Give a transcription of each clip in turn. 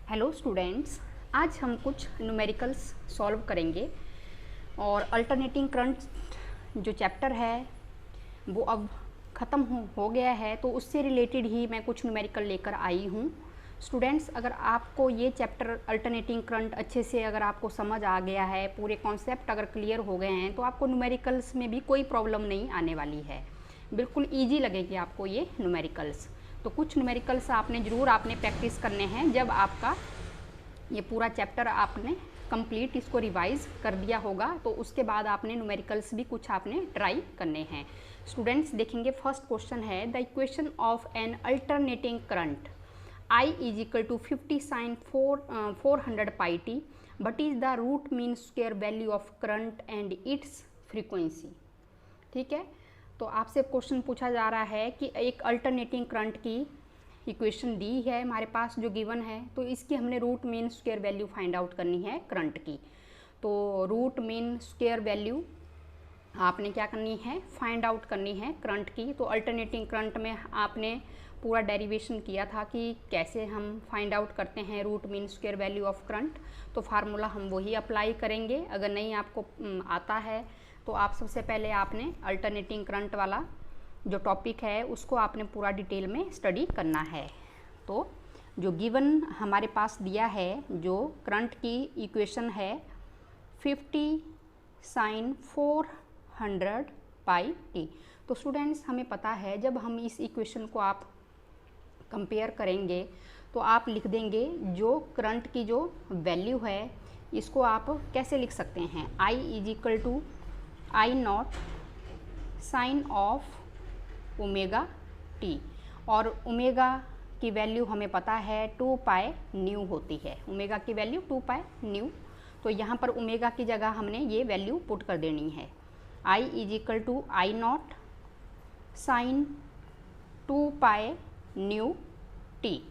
Hello students, आज हम कुछ न्यूमेरिकल्स सॉल्व करेंगे और अल्टरनेटिंग करंट जो चैप्टर है वो अब ख़त्म हो गया है, तो उससे रिलेटेड ही मैं कुछ न्यूमेरिकल लेकर आई हूँ। स्टूडेंट्स, अगर आपको ये चैप्टर अल्टरनेटिंग करंट अच्छे से अगर आपको समझ आ गया है, पूरे कॉन्सेप्ट अगर क्लियर हो गए हैं, तो आपको न्यूमेरिकल्स में भी कोई प्रॉब्लम नहीं आने वाली है। बिल्कुल ईजी लगेगी आपको ये न्यूमेरिकल्स। तो कुछ न्यूमेरिकल्स आपने प्रैक्टिस करने हैं जब आपका ये पूरा चैप्टर आपने कंप्लीट इसको रिवाइज कर दिया होगा, तो उसके बाद आपने न्यूमेरिकल्स भी कुछ आपने ट्राई करने हैं। स्टूडेंट्स देखेंगे, फर्स्ट क्वेश्चन है the equation of an alternating current I is equal to 50 sin 400 pi t but is the root mean square value of current and its frequency. ठीक है, तो आपसे क्वेश्चन पूछा जा रहा है कि एक अल्टरनेटिंग करंट की इक्वेशन दी है हमारे पास जो गिवन है, तो इसकी हमने root mean square value find out करनी है करंट की। तो रूट मीन स्क्वायर वैल्यू आपने क्या करनी है, फाइंड आउट करनी है करंट की। तो अल्टरनेटिंग करंट में आपने पूरा डेरिवेशन किया था कि कैसे हम फाइंड आउट करते हैं root mean square value of current. तो फार्मूला हम वही अप्लाई करेंगे। अगर नहीं आपको आता है तो आप सबसे पहले आपने अल्टरनेटिंग करंट वाला जो टॉपिक है उसको आपने पूरा डिटेल में स्टडी करना है। तो जो गिवन हमारे पास दिया है, जो करंट की इक्वेशन है 50 sin 400 पाई टी। तो स्टूडेंट्स हमें पता है जब हम इस इक्वेशन को आप कंपेयर करेंगे तो आप लिख देंगे जो करंट की जो वैल्यू है इसको आप कैसे लिख सकते हैं, I is equal to I naught sine of omega t. और ओमेगा की वैल्यू हमें पता है 2 पाई न्यू होती है, ओमेगा की वैल्यू 2 पाई न्यू। तो यहाँ पर ओमेगा की जगह हमने ये वैल्यू पुट कर देनी है, I is equal to I naught sine 2 pi nu t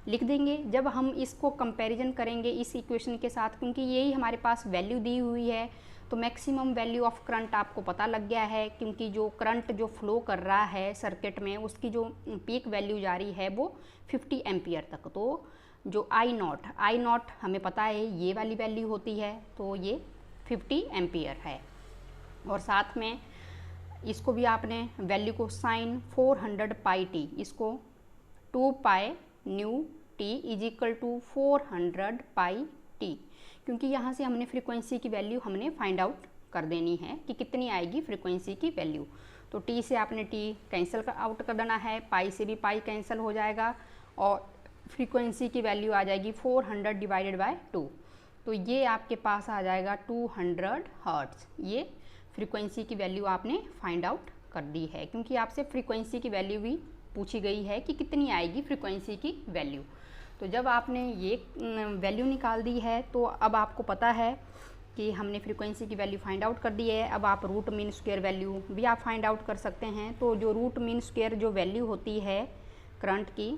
लिख देंगे। जब हम इसको कंपैरिजन करेंगे इस इक्वेशन के साथ, क्योंकि यही हमारे पास वैल्यू दी हुई है, तो मैक्सिमम वैल्यू ऑफ करंट आपको पता लग गया है, क्योंकि जो करंट जो फ्लो कर रहा है सर्किट में उसकी जो पीक वैल्यू जा रही है वो 50 एम्पियर तक। तो जो आई नॉट हमें पता है ये वाली वैल्यू होती है, तो ये 50 एम्पियर है। और साथ में इसको भी आपने वैल्यू को साइन 400 पाई टी, इसको 2 pi nu t is equal to 400 pi t, क्योंकि यहाँ से हमने फ्रीक्वेंसी की वैल्यू हमने फाइंड आउट कर देनी है कि कितनी आएगी फ्रीक्वेंसी की वैल्यू। तो टी से आपने टी कैंसिल आउट कर देना है, पाई से भी पाई कैंसिल हो जाएगा और फ्रीक्वेंसी की वैल्यू आ जाएगी 400 डिवाइडेड बाय 2। तो ये आपके पास आ जाएगा 200 हर्ट्ज़। ये फ्रीक्वेंसी की वैल्यू आपने फाइंड आउट कर दी है, क्योंकि आपसे फ्रीक्वेंसी की वैल्यू भी पूछी गई है कि कितनी आएगी फ्रीक्वेंसी की वैल्यू। तो जब आपने ये वैल्यू निकाल दी है तो अब आपको पता है कि हमने फ्रीक्वेंसी की वैल्यू फाइंड आउट कर दी है। अब आप रूट मीन स्क्वायर वैल्यू भी आप फाइंड आउट कर सकते हैं। तो जो रूट मीन स्क्वायर जो वैल्यू होती है करंट की,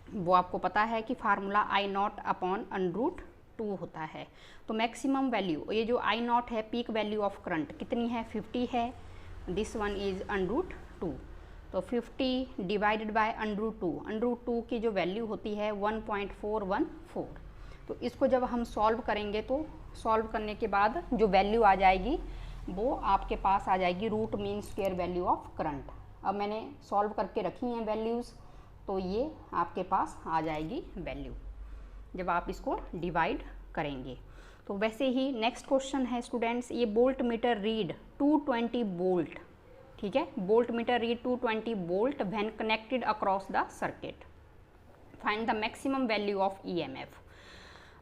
वो आपको पता है कि फार्मूला आई नॉट अपॉन √2 होता है। तो मैक्सिमम वैल्यू, ये जो आई नॉट है पीक वैल्यू ऑफ करंट कितनी है, 50 है, दिस वन इज √2। तो 50 डिवाइडेड बाय √2 की जो वैल्यू होती है 1.414। तो इसको जब हम सॉल्व करेंगे तो सॉल्व करने के बाद जो वैल्यू आ जाएगी वो आपके पास आ जाएगी root mean square value of current. अब मैंने सॉल्व करके रखी हैं वैल्यूज़, तो ये आपके पास आ जाएगी वैल्यू जब आप इसको डिवाइड करेंगे। तो वैसे ही नेक्स्ट क्वेश्चन है स्टूडेंट्स, ये बोल्ट मीटर रीड 220 वोल्ट। ठीक है, voltmeter read 220 volt when connected across the circuit, find the maximum value of EMF.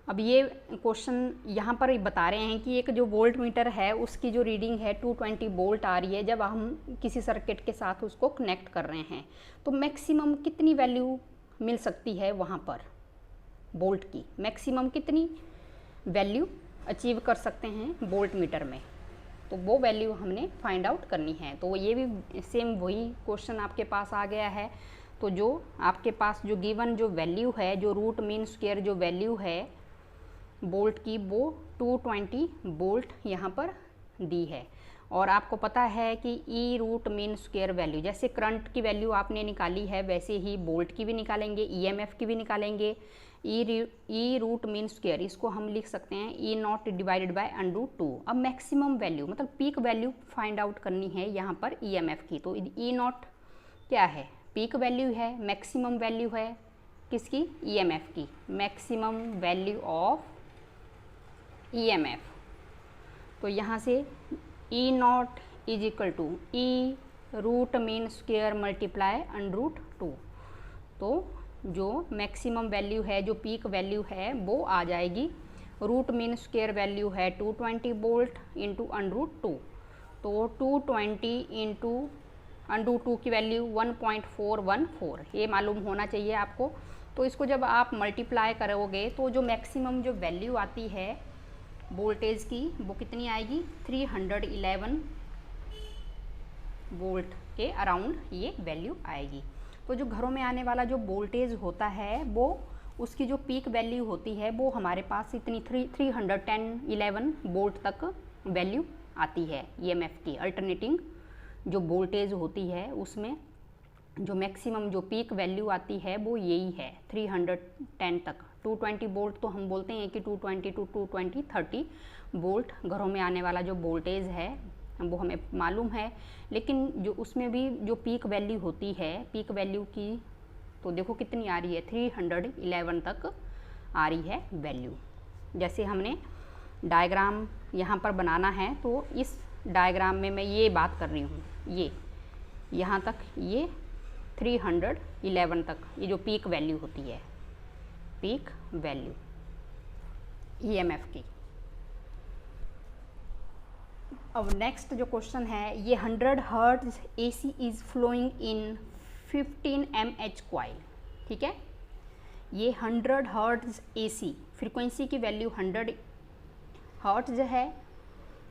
अब ये क्वेश्चन यहाँ पर बता रहे हैं कि एक जो वोल्ट मीटर है उसकी जो रीडिंग है 220 वोल्ट आ रही है जब हम किसी सर्किट के साथ उसको कनेक्ट कर रहे हैं, तो मैक्सिमम कितनी वैल्यू मिल सकती है वहाँ पर, वोल्ट की मैक्सिमम कितनी वैल्यू अचीव कर सकते हैं वोल्ट मीटर में, तो वो वैल्यू हमने फाइंड आउट करनी है। तो ये भी सेम वही क्वेश्चन आपके पास आ गया है। तो जो आपके पास जो गिवन जो वैल्यू है, जो रूट मीन स्क्वायर जो वैल्यू है वोल्ट की, वो 220 वोल्ट यहाँ पर दी है। और आपको पता है कि ई रूट मीन स्क्वायर वैल्यू, जैसे करंट की वैल्यू आपने निकाली है वैसे ही वोल्ट की भी निकालेंगे, ईएमएफ की भी निकालेंगे, ई रूट मीन स्क्वायर, इसको हम लिख सकते हैं ई नॉट डिवाइडेड बाय √2। अब मैक्सिमम वैल्यू मतलब पीक वैल्यू फाइंड आउट करनी है यहाँ पर ईएमएफ की। तो ई नॉट क्या है, पीक वैल्यू है, मैक्सिमम वैल्यू है किसकी, ईएमएफ की, मैक्सिमम वैल्यू ऑफ ईएमएफ। तो यहाँ से E not is equal to E root mean square multiply √2। तो जो मैक्सिमम वैल्यू है, जो पीक वैल्यू है वो आ जाएगी, रूट मीन स्क्वायर वैल्यू है 220 वोल्ट इंटू √2। तो 220 इंटू √2 की वैल्यू 1.414, ये मालूम होना चाहिए आपको। तो इसको जब आप मल्टीप्लाई करोगे तो जो मैक्सिमम जो वैल्यू आती है वोल्टेज की वो कितनी आएगी, 311 वोल्ट के अराउंड ये वैल्यू आएगी। तो जो घरों में आने वाला जो वोल्टेज होता है वो उसकी जो पीक वैल्यू होती है वो हमारे पास इतनी 311 वोल्ट तक वैल्यू आती है ईएमएफ की। अल्टरनेटिंग जो वोल्टेज होती है उसमें जो मैक्सिमम जो पीक वैल्यू आती है वो यही है 310 तक। 220 वोल्ट तो हम बोलते हैं कि 220 टू 220 30 वोल्ट घरों में आने वाला जो वोल्टेज है वो हमें मालूम है। लेकिन जो उसमें भी जो पीक वैल्यू होती है, पीक वैल्यू की तो देखो कितनी आ रही है, 311 तक आ रही है वैल्यू। जैसे हमने डायग्राम यहाँ पर बनाना है तो इस डायग्राम में मैं ये बात कर रही हूँ, ये यहाँ तक ये 311 तक ये जो पीक वैल्यू होती है, पीक वैल्यू ईएमएफ की। अब नेक्स्ट जो क्वेश्चन है, ये 100 hertz AC is flowing in 15 mH coil, ठीक है। ये 100 हर्ट्ज एसी फ्रीक्वेंसी की वैल्यू 100 हर्ट्ज है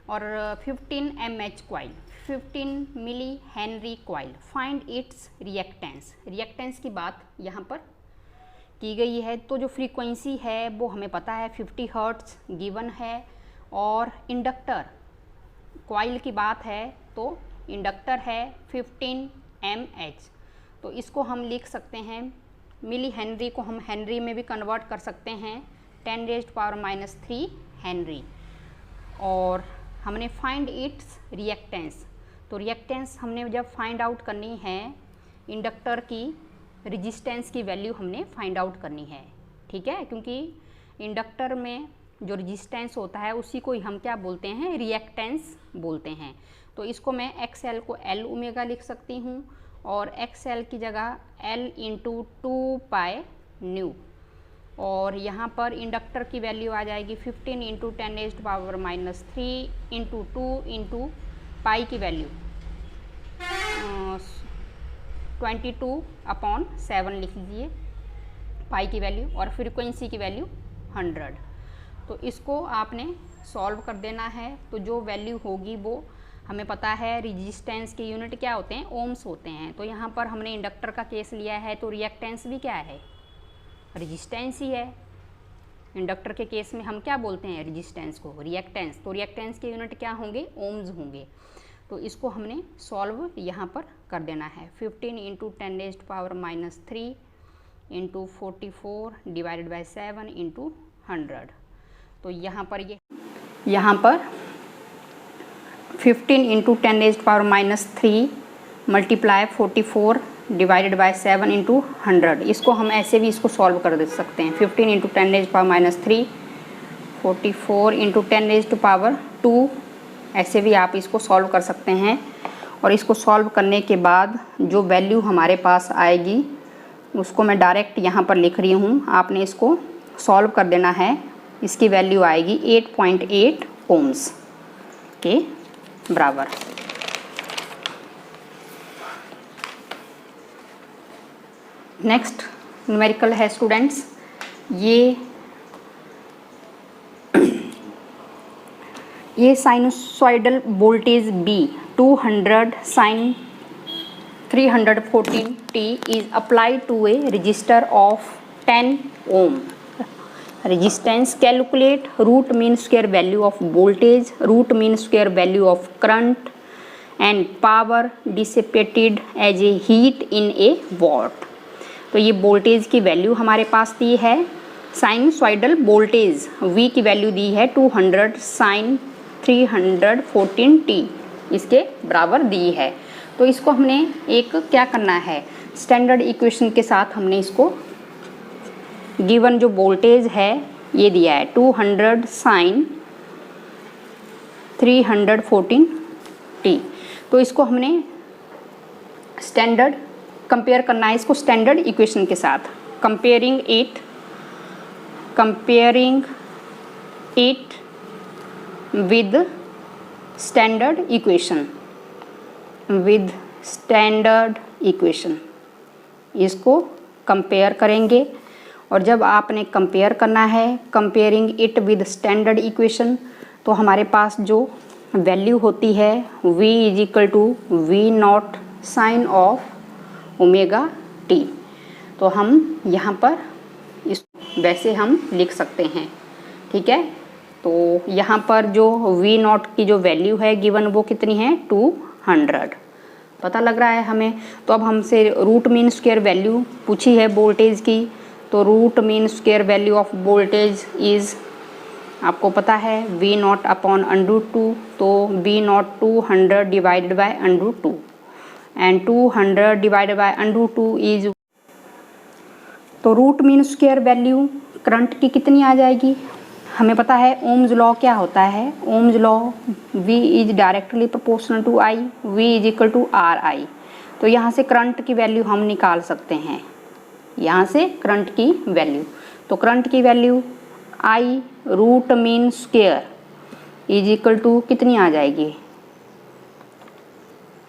और 15 mH coil, 15 millihenry coil. Find its reactance, reactance की बात यहाँ पर की गई है। तो जो फ्रीक्वेंसी है वो हमें पता है 50 हर्ट्ज गिवन है, और इंडक्टर कॉइल की बात है तो इंडक्टर है 15 mH। तो इसको हम लिख सकते हैं, मिली हेनरी को हम हेनरी में भी कन्वर्ट कर सकते हैं, 10⁻³ हेनरी। और हमने फाइंड इट्स रिएक्टेंस, तो रिएक्टेंस हमने जब फाइंड आउट करनी है इंडक्टर की रेजिस्टेंस की वैल्यू हमने फाइंड आउट करनी है, ठीक है। क्योंकि इंडक्टर में जो रेजिस्टेंस होता है उसी को ही हम क्या बोलते हैं, रिएक्टेंस बोलते हैं। तो इसको मैं XL को L ओमेगा लिख सकती हूँ और XL की जगह L × 2π/ν। और यहाँ पर इंडक्टर की वैल्यू आ जाएगी 15 × 10⁻³ × 2 × पाई की वैल्यू 22/7 लिख लीजिए पाई की वैल्यू, और फ्रीक्वेंसी की वैल्यू 100। तो इसको आपने सॉल्व कर देना है। तो जो वैल्यू होगी वो हमें पता है, रेजिस्टेंस के यूनिट क्या होते हैं, ओम्स होते हैं। तो यहाँ पर हमने इंडक्टर का केस लिया है तो रिएक्टेंस भी क्या है, रेजिस्टेंस ही है। इंडक्टर के केस में हम क्या बोलते हैं, रेजिस्टेंस को रिएक्टेंस। तो रिएक्टेंस के यूनिट क्या होंगे, ओम्स होंगे। तो इसको हमने सॉल्व यहाँ पर कर देना है। 15 × 10⁻³ × 44 डिवाइडेड बाय 7 × 100। तो यहाँ पर 15 × 10⁻³ मल्टीप्लाई 44 डिवाइडेड बाय 7 × 100। इसको हम ऐसे भी इसको सॉल्व कर दे सकते हैं। 15 × 10⁻³ 44 × 10⁻², ऐसे भी आप इसको सॉल्व कर सकते हैं। और इसको सॉल्व करने के बाद जो वैल्यू हमारे पास आएगी उसको मैं डायरेक्ट यहाँ पर लिख रही हूँ, आपने इसको सॉल्व कर देना है। इसकी वैल्यू आएगी 8.8 ओम्स के बराबर। नेक्स्ट न्यूमेरिकल है स्टूडेंट्स, ये sinusoidal voltage B 200 sin 314t is applied to a resistor of 10 ohm. Resistance, calculate root mean square value of voltage, root mean square value of current and power dissipated as a heat in a watt। तो ये voltage की value हमारे पास दी है sinusoidal voltage V की value दी है 200 sign 314 t इसके बराबर दी है। तो इसको हमने एक क्या करना है, स्टैंडर्ड इक्वेशन के साथ हमने इसको गिवन जो वोल्टेज है ये दिया है 200 साइन 314 t। तो इसको हमने स्टैंडर्ड कंपेयर करना है, इसको स्टैंडर्ड इक्वेशन के साथ comparing it with standard equation इसको कंपेयर करेंगे। और जब आपने कंपेयर करना है comparing it with standard equation, तो हमारे पास जो वैल्यू होती है v is equal to V naught sine of omega t। तो हम यहाँ पर इस वैसे हम लिख सकते हैं, ठीक है। तो यहाँ पर जो v नॉट की जो वैल्यू है गिवन वो कितनी है 200 पता लग रहा है हमें। तो अब हमसे रूट मीन स्क्वायर वैल्यू पूछी है वोल्टेज की, तो root mean square value of voltage is आपको पता है v नॉट अपॉन √2। तो v not 200 divided by √2 and 200 divided by √2 is, तो root mean square value current की कितनी आ जाएगी, हमें पता है ओम्स लॉ क्या होता है। Ohm's law v is directly proportional to I, v is equal to RI। तो यहाँ से करंट की वैल्यू हम निकाल सकते हैं, यहाँ से करंट की वैल्यू। तो करंट की value I root mean square is equal to कितनी आ जाएगी,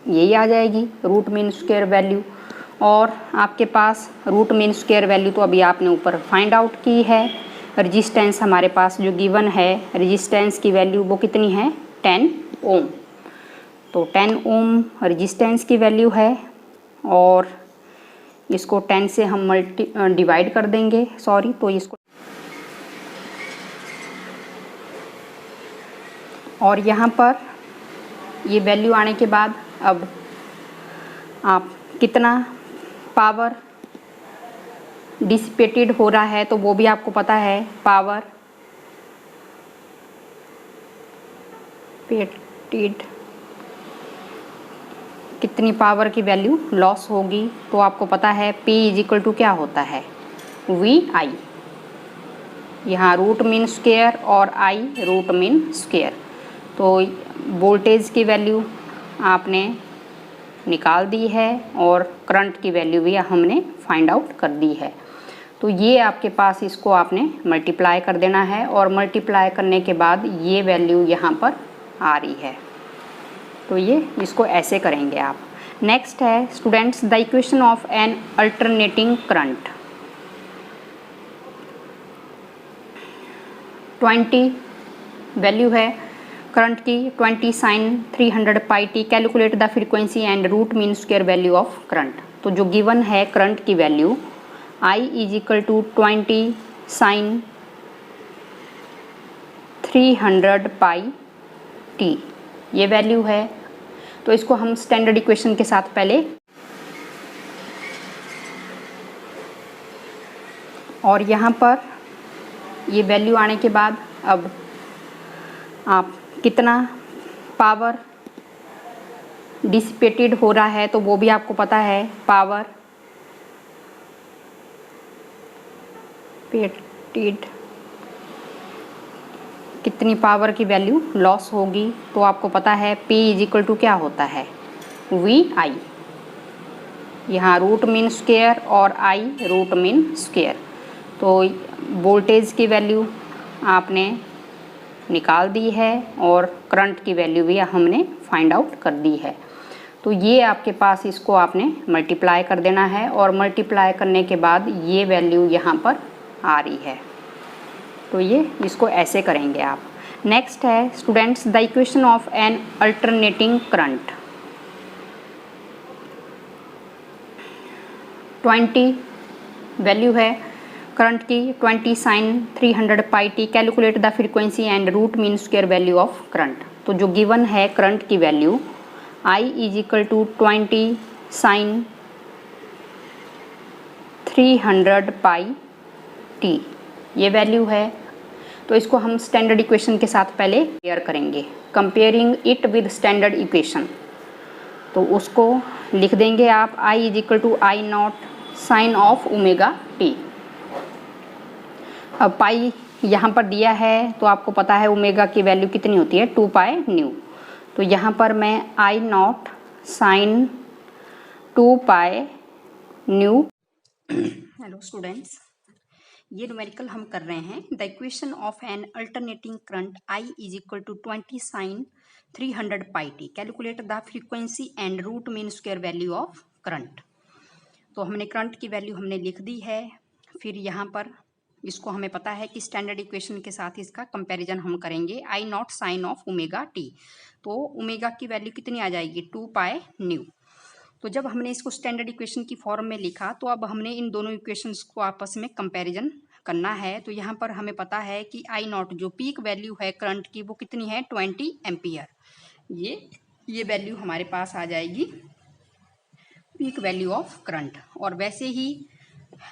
यही आ जाएगी रूट मीन स्क्वायर वैल्यू। और आपके पास रूट मीन स्क्वायर वैल्यू तो अभी आपने ऊपर फाइंड आउट की है। रेजिस्टेंस हमारे पास जो गिवन है, रेजिस्टेंस की वैल्यू वो कितनी है 10 ओम। तो 10 ओम रेजिस्टेंस की वैल्यू है और इसको 10 से हम डिवाइड कर देंगे, तो इसको, और यहाँ पर ये वैल्यू आने के बाद अब आप कितना पावर डिसिपेटेड हो रहा है तो वो भी आपको पता है। पावर पेटेड कितनी पावर की वैल्यू लॉस होगी, तो आपको पता है P इज इक्वल टू क्या होता है VI, यहाँ रूट मीन स्क्वायर और I रूट मीन स्क्वायर। तो वोल्टेज की वैल्यू आपने निकाल दी है और करंट की वैल्यू भी हमने फाइंड आउट कर दी है। तो ये आपके पास, इसको आपने मल्टीप्लाई कर देना है और मल्टीप्लाई करने के बाद ये वैल्यू यहाँ पर आ रही है। तो ये इसको ऐसे करेंगे आप। नेक्स्ट है students the equation of an alternating current. 20 value है करंट की, 20 sine 300 pi t. Calculate the frequency and root mean square value of current. तो जो गिवन है करंट की value I is equal to 20 sine 300 pi t, ये value है। तो इसको हम स्टैंडर्ड इक्वेशन के साथ पहले, और यहाँ पर ये वैल्यू आने के बाद अब आप कितना पावर डिसिपेटेड हो रहा है तो वो भी आपको पता है। पावर पेटेड कितनी पावर की वैल्यू लॉस होगी, तो आपको पता है P इज इक्वल टू क्या होता है VI, यहाँ रूट मीन स्क्वायर और I रूट मीन स्क्वायर। तो वोल्टेज की वैल्यू आपने निकाल दी है और करंट की वैल्यू भी हमने फाइंड आउट कर दी है। तो ये आपके पास, इसको आपने मल्टीप्लाई कर देना है और मल्टीप्लाई करने के बाद ये वैल्यू यहाँ पर आ रही है। तो ये इसको ऐसे करेंगे आप। नेक्स्ट है students the equation of an alternating current. 20 value है करंट की, 20 sine 300 pi t. Calculate the frequency and root mean square value of current. तो जो गिवन है करंट की value I is equal to 20 sine 300 pi t, ये value है। तो इसको हम स्टैंडर्ड इक्वेशन के साथ पहले कंपेयर करेंगे, comparing it with standard equation. तो उसको लिख देंगे आप I = I0 sine of omega t. अब पाई यहाँ पर दिया है तो आपको पता है ओमेगा की वैल्यू कितनी होती है, 2 पाई न्यू। तो यहाँ पर मैं I0 sine 2 pi nu. Hello students, ये न्यूमेरिकल हम कर रहे हैं। The equation of an alternating current I = 20 sine 300 pi t, calculate the frequency and root mean square value of current. तो हमने करंट की वैल्यू हमने लिख दी है। फिर यहाँ पर इसको हमें पता है कि स्टैंडर्ड इक्वेशन के साथ इसका कंपैरिजन हम करेंगे, I0 sine of omega t. तो ओमेगा की वैल्यू कितनी आ जाएगी, 2 पाई न्यू। तो जब हमने इसको स्टैंडर्ड इक्वेशन की फॉर्म में लिखा तो अब हमने इन दोनों इक्वेशंस को आपस में कंपैरिजन करना है। तो यहाँ पर हमें पता है कि I0 जो पीक वैल्यू है करंट की वो कितनी है, 20 एम्पियर। ये वैल्यू हमारे पास आ जाएगी पीक वैल्यू ऑफ करंट। और वैसे ही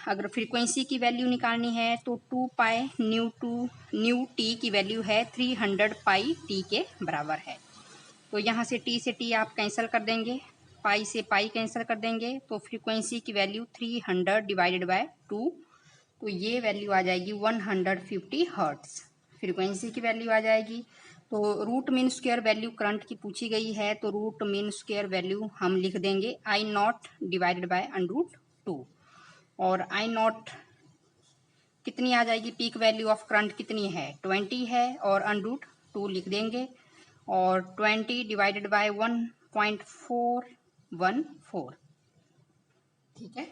अगर फ्रीक्वेंसी की वैल्यू निकालनी है तो 2 पाई न्यू टी की वैल्यू है 300 पाई टी के बराबर है। तो यहाँ से टी से टी आप कैंसिल कर देंगे, पाई से पाई कैंसिल कर देंगे। तो फ्रीक्वेंसी की वैल्यू 300 डिवाइडेड बाय 2, तो ये वैल्यू आ जाएगी 150 हर्ट्स। फ्रीक्वेंसी की वैल्यू आ जाएगी। तो root mean square value current की पूछी गई है, तो रूट मीन स्क्वायर वैल्यू हम लिख देंगे I0 डिवाइडेड बाय √2। और I0 कितनी आ जाएगी, पीक वैल्यू ऑफ करंट कितनी है, 20 है, और √2 लिख देंगे। और 20 डिवाइडेड बाय 1.414, ठीक है।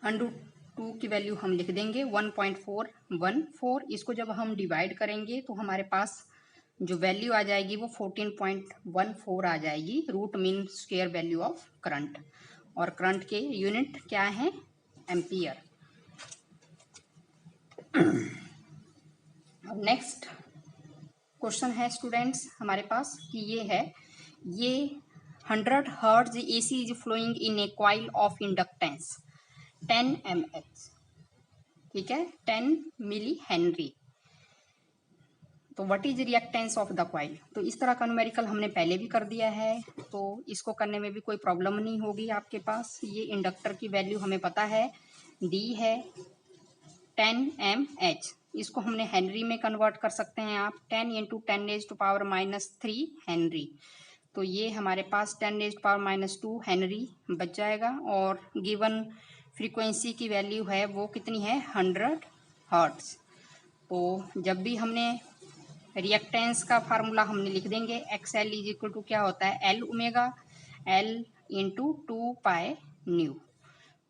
√2 की वैल्यू हम लिख देंगे 1.414। इसको जब हम डिवाइड करेंगे तो हमारे पास जो वैल्यू आ जाएगी वो 14.14 आ जाएगी, root mean square value of current. और करंट के यूनिट क्या है, एम्पियर। अब नेक्स्ट क्वेश्चन है स्टूडेंट्स हमारे पास कि ये 100 hertz AC is flowing in a coil of inductance 10 mH, ठीक है, 10 मिली हेनरी। तो what is reactance of the coil. तो इस तरह का न्यूमेरिकल हमने पहले भी कर दिया है, तो इसको करने में भी कोई प्रॉब्लम नहीं होगी आपके पास। ये इंडक्टर की वैल्यू हमें पता है, डी है 10 mH। इसको हमने हेनरी में कन्वर्ट कर सकते हैं आप, 10 × 10⁻³ हेनरी। तो ये हमारे पास 10⁻² हेनरी बच जाएगा। और गिवन फ्रीक्वेंसी की वैल्यू है वो कितनी है, 100 हर्ट्ज। तो जब भी हमने रिएक्टेंस का फार्मूला हमने लिख देंगे, XL = क्या होता है, L omega L × 2 pi new.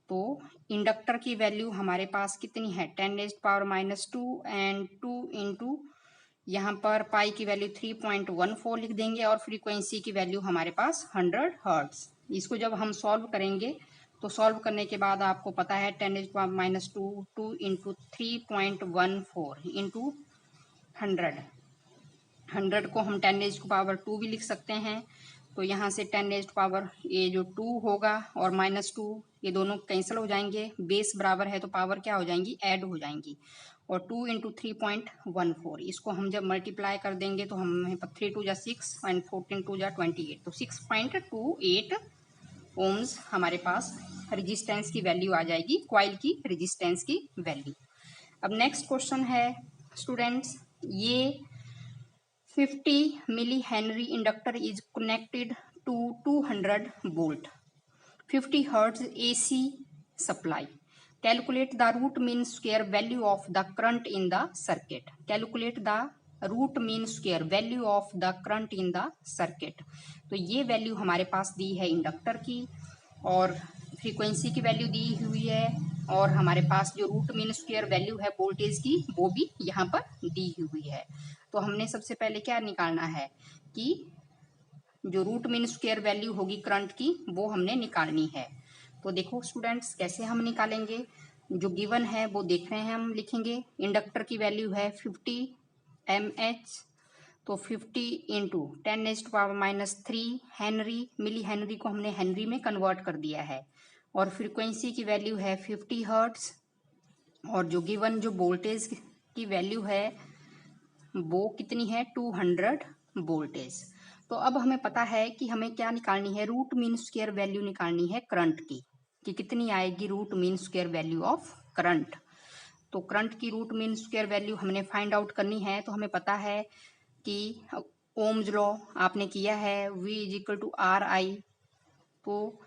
तो इंडक्टर की वैल्यू हमारे पास कितनी है, 10⁻² एंड 2 × यहाँ पर पाई की वैल्यू 3.14 लिख देंगे। और फ्रीक्वेंसी की वैल्यू हमारे पास 100 हर्ट्ज। इसको जब हम सॉल्व करेंगे तो सॉल्व करने के बाद आपको पता है 10⁻², 2 × 3.14 × 100 को हम 10⁻² भी लिख सकते हैं। तो यहाँ से 10⁻, ये जो 2 होगा और -2 ये दोनों कैंसिल हो जाएंगे, बेस बराबर है तो पावर क्या हो जाएंगी, ऐड हो जाएंगी। और 2 × 3.14 इसको हम जब मल्टीप्लाई कर देंगे तो हमें 3 × 6 एंड 14 × 28, तो 6.28 ओम्स हमारे पास रेजिस्टेंस की वैल्यू आ जाएगी, कॉइल की रेजिस्टेंस की वैल्यू। अब नेक्स्ट क्वेश्चन है स्टूडेंट्स, ये 50 milli henry inductor is connected to 200 volt 50 hertz AC supply. Calculate the root mean square value of the current in the circuit. Calculate the root mean square value of the current in the circuit. तो ये value हमारे पास दी है inductor की, और frequency की value दी हुई है, और हमारे पास जो रूट मीन स्क्वायर वैल्यू है वोल्टेज की वो भी यहाँ पर दी हुई है। तो हमने सबसे पहले क्या निकालना है कि जो रूट मीन स्क्वायर वैल्यू होगी करंट की वो हमने निकालनी है। तो देखो स्टूडेंट्स कैसे हम निकालेंगे, जो गिवन है वो देख रहे हैं, हम लिखेंगे इंडक्टर की वैल्यू है 50 mH, तो 50 × 10⁻³ हेनरी, मिली हेनरी को हमने हेनरी में कन्वर्ट कर दिया है। और फ्रीक्वेंसी की वैल्यू है 50 हर्ट्ज, और जो गिवन जो वोल्टेज की वैल्यू है वो कितनी है 200 वोल्टेज। तो अब हमें पता है कि हमें क्या निकालनी है, रूट मीन स्क्वायर वैल्यू निकालनी है करंट की, कि कितनी आएगी root mean square value of current. तो करंट की रूट मीन स्क्वायर वैल्यू हमने फाइंड आउट करनी है। तो हमें पता है कि ओम्स लॉ आपने किया है, V is equal to R I. तो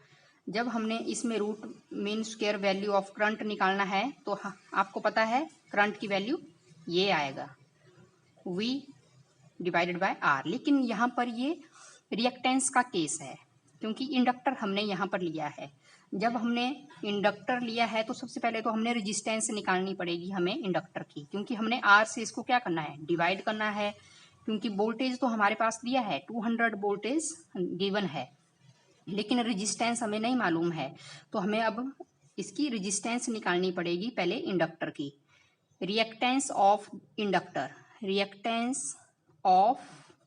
जब हमने इसमें root mean square value of current निकालना है तो आपको पता है करंट की वैल्यू ये आएगा V डिवाइडेड बाय R। लेकिन यहाँ पर ये रिएक्टेंस का केस है, क्योंकि इंडक्टर हमने यहाँ पर लिया है। जब हमने इंडक्टर लिया है तो सबसे पहले तो हमने रेजिस्टेंस निकालनी पड़ेगी हमें इंडक्टर की, क्योंकि हमने R से इसको क्या करना है, डिवाइड करना है। क्योंकि वोल्टेज तो हमारे पास दिया है 200 वोल्टेज गिवन है, लेकिन रेजिस्टेंस हमें नहीं मालूम है। तो हमें अब इसकी रेजिस्टेंस निकालनी पड़ेगी पहले इंडक्टर की। Reactance of inductor, reactance of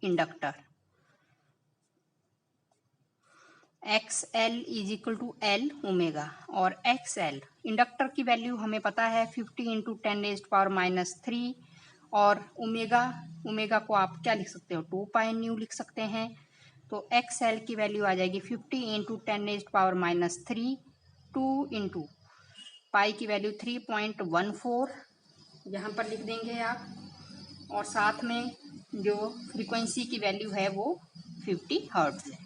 inductor XL is equal to L omega, और XL इंडक्टर की वैल्यू हमें पता है 50 इंटू 10⁻³ और ओमेगा को आप क्या लिख सकते हो 2 पाई न्यू लिख सकते हैं। तो XL की वैल्यू आ जाएगी 50 इंटू 10⁻³ 2 इंटू पाई की वैल्यू 3.14 यहाँ पर लिख देंगे आप, और साथ में जो फ्रीक्वेंसी की वैल्यू है वो 50 हर्ट्ज है।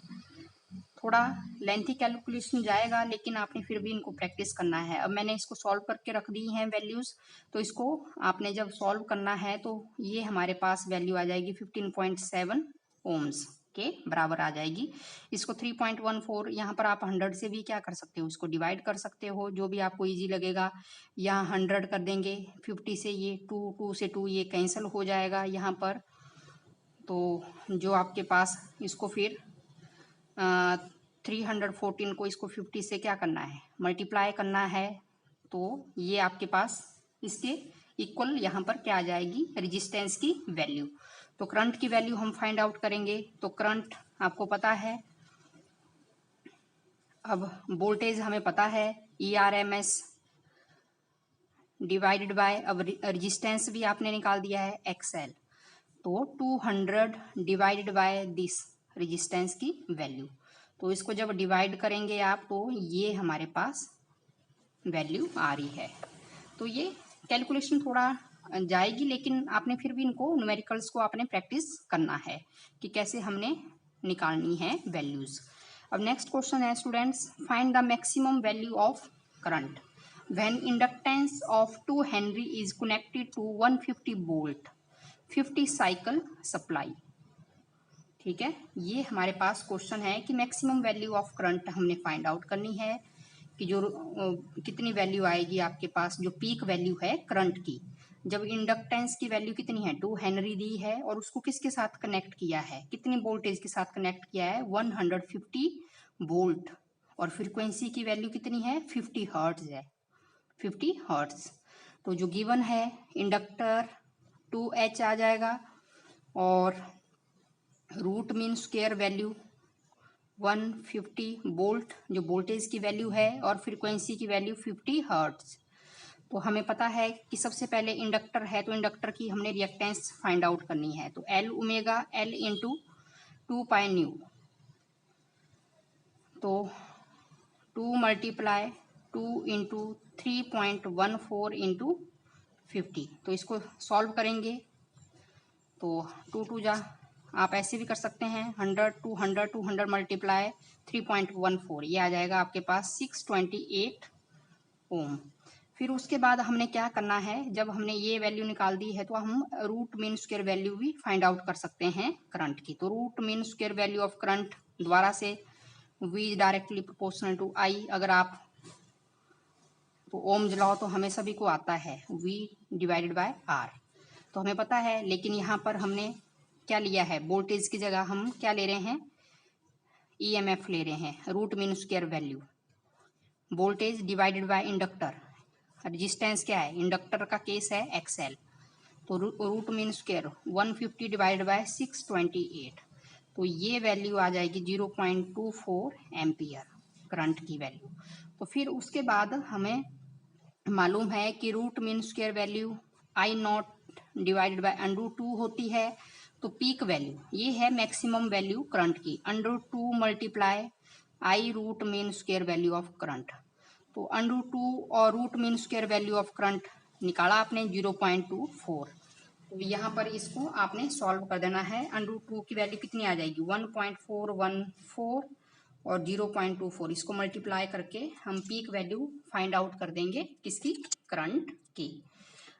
थोड़ा लेंथी कैलकुलेशन जाएगा, लेकिन आपने फिर भी इनको प्रैक्टिस करना है। अब मैंने इसको सॉल्व करके रख दी हैं वैल्यूज़, तो इसको आपने जब सॉल्व करना है तो ये हमारे पास वैल्यू आ जाएगी 15.7 ओम्स के बराबर आ जाएगी। इसको 3.14 यहाँ पर आप 100 से भी क्या कर सकते हो, इसको डिवाइड कर सकते हो, जो भी आपको ईजी लगेगा। यहाँ 100 कर देंगे, 50 से ये 2 से 2 ये कैंसिल हो जाएगा यहाँ पर। तो जो आपके पास इसको फिर 314 को इसको 50 से क्या करना है, मल्टीप्लाई करना है। तो ये आपके पास इसके इक्वल यहाँ पर क्या आ जाएगी, रेजिस्टेंस की वैल्यू। तो करंट की वैल्यू हम फाइंड आउट करेंगे। तो करंट आपको पता है, अब वोल्टेज हमें पता है ERMS डिवाइडेड बाय, अब रेजिस्टेंस भी आपने निकाल दिया है XL। तो 200 डिवाइडेड बाय दिस रेजिस्टेंस की वैल्यू। तो इसको जब डिवाइड करेंगे आप तो ये हमारे पास वैल्यू आ रही है। तो ये कैलकुलेशन थोड़ा जाएगी, लेकिन आपने फिर भी इनको न्यूमेरिकल्स को आपने प्रैक्टिस करना है कि कैसे हमने निकालनी है वैल्यूज। अब नेक्स्ट क्वेश्चन है students, find the maximum value of current when inductance of 2 henry is connected to 150 volt 50 cycle supply. ठीक है, ये हमारे पास क्वेश्चन है कि मैक्सिमम वैल्यू ऑफ करंट हमने फाइंड आउट करनी है, कि जो कितनी वैल्यू आएगी आपके पास, जो पीक वैल्यू है करंट की, जब इंडक्टेंस की वैल्यू कितनी है 2 हेनरी दी है, और उसको किसके साथ कनेक्ट किया है, कितनी वोल्टेज के साथ कनेक्ट किया है 150 वोल्ट, और फ्रीक्वेंसी की वैल्यू कितनी है 50 हर्ट्ज है, 50 हर्ट्ज। तो जो गिवन है इंडक्टर 2H आ जाएगा, और root mean square value 150 volt जो वोल्टेज की वैल्यू है, और फ्रीक्वेंसी की वैल्यू 50 हर्ट्ज। तो हमें पता है कि सबसे पहले इंडक्टर है, तो इंडक्टर की हमने रिएक्टेंस फाइंड आउट करनी है। तो L omega L into 2 pi new, तो 2 मल्टीप्लाई 2 इंटू 3.14 इंटू 50। तो इसको सॉल्व करेंगे तो 2 जा, आप ऐसे भी कर सकते हैं 100 200 मल्टीप्लाई 3.14, ये आ जाएगा आपके पास 628 ओम। फिर उसके बाद हमने क्या करना है, जब हमने ये वैल्यू निकाल दी है तो हम रूट मीन स्क्वायर वैल्यू भी फाइंड आउट कर सकते हैं करंट की। तो root mean square value of current द्वारा से V directly proportional to I, अगर आप तो ओम्स लॉ तो हमें सभी को आता है V डिवाइडेड बाय R, तो हमें पता है। लेकिन यहाँ पर हमने क्या लिया है, वोल्टेज की जगह हम क्या ले रहे हैं, EMF ले रहे हैं, root mean square value, voltage divided by inductor, resistance क्या है, इंडक्टर का केस है XL, तो root mean square 150 divided by 628, तो ये वैल्यू आ जाएगी 0.24 एम्पियर करंट की वैल्यू। तो फिर उसके बाद हमें मालूम है कि root mean square value I naught divided by √2 होती है। तो पीक वैल्यू ये है मैक्सिमम वैल्यू करंट की, √2 multiply I root mean square value of current. तो √2 और root mean square value of current निकाला आपने 0.24। तो यहाँ पर इसको आपने सॉल्व कर देना है। √2 की वैल्यू कितनी आ जाएगी 1.414 और 0.24, इसको मल्टीप्लाई करके हम पीक वैल्यू फाइंड आउट कर देंगे किसकी, करंट की।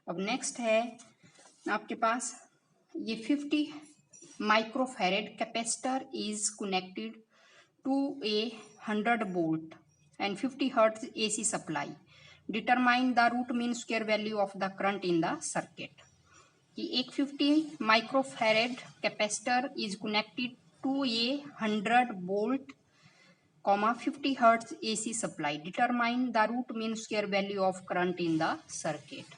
अब नेक्स्ट है आपके पास ये 50 microfarad capacitor is connected to a 100 volt and 50 hertz AC supply, determine the root mean square value of the current in the circuit. कि एक 50 microfarad capacitor is connected to a 100 volt 50 hertz AC supply, determine the root mean square value of current in the circuit.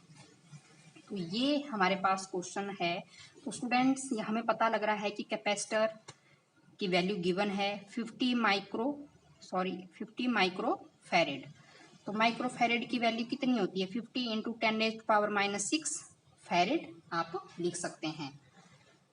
तो ये हमारे पास question है। तो students हमें पता लग रहा है कि कैपेसिटर की वैल्यू गिवन है 50 माइक्रोफैरेड। तो माइक्रोफैरेड की वैल्यू कितनी होती है 50 इंटू 10⁻⁻6 फैरेड आप लिख सकते हैं।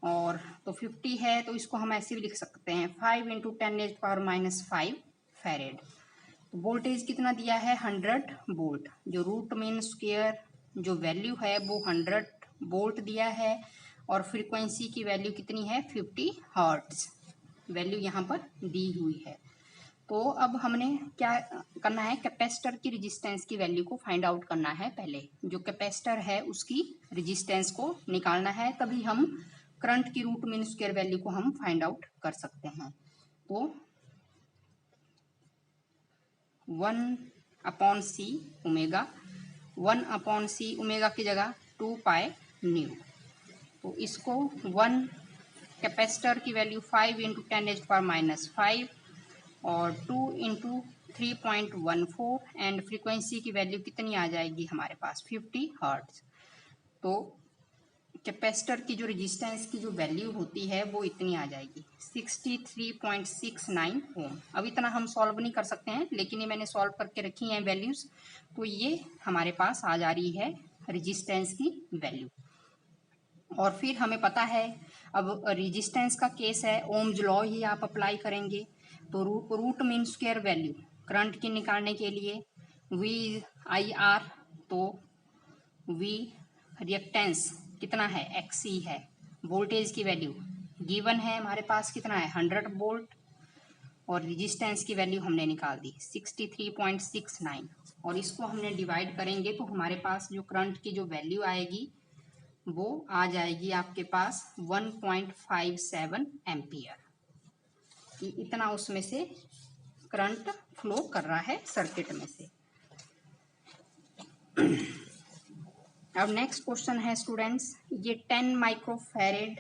और तो 50 है तो इसको हम ऐसे भी लिख सकते हैं 5 इंटू 10⁻⁻5 फैरेड। तो वोल्टेज कितना दिया है 100 वोल्ट, जो रूट मीन स्क्वायर जो वैल्यू है वो 100 वोल्ट दिया है और फ्रीक्वेंसी की वैल्यू कितनी है 50 हर्ट्ज वैल्यू यहाँ पर दी हुई है। तो अब हमने क्या करना है, कैपेसिटर की रेजिस्टेंस की वैल्यू को फाइंड आउट करना है। पहले जो कैपेसिटर है उसकी रेजिस्टेंस को निकालना है, तभी हम करंट की रूट मीन स्क्वायर वैल्यू को हम फाइंड आउट कर सकते हैं। तो 1/c ओमेगा, 1/c ओमेगा की जगह 2 पाई न्यू। तो इसको 1 कैपेसिटर की वैल्यू 5 इंटू 10⁻⁻5 और 2 इंटू 3.14 एंड फ्रीक्वेंसी की वैल्यू कितनी आ जाएगी हमारे पास 50 हर्ट्ज। तो कैपेसिटर की जो रेजिस्टेंस की जो वैल्यू होती है वो इतनी आ जाएगी 63.69 ओम। अब इतना हम सॉल्व नहीं कर सकते हैं, लेकिन ये मैंने सॉल्व करके रखी हैं वैल्यूज। तो ये हमारे पास आ जा रही है रेजिस्टेंस की वैल्यू। और फिर हमें पता है अब रेजिस्टेंस का केस है, ओम्स लॉ ही आप अप्लाई करेंगे। तो root mean square value current की निकालने के लिए VIR, तो V रिएक्टेंस कितना है XC है, वोल्टेज की वैल्यू गिवन है हमारे पास कितना है 100 वोल्ट और रेजिस्टेंस की वैल्यू हमने निकाल दी 63.69 और इसको हमने डिवाइड करेंगे तो हमारे पास जो करंट की जो वैल्यू आएगी वो आ जाएगी आपके पास 1.57 एम्पियर। इतना उसमें से करंट फ्लो कर रहा है सर्किट में से। अब नेक्स्ट क्वेश्चन है स्टूडेंट्स, ये 10 microfarad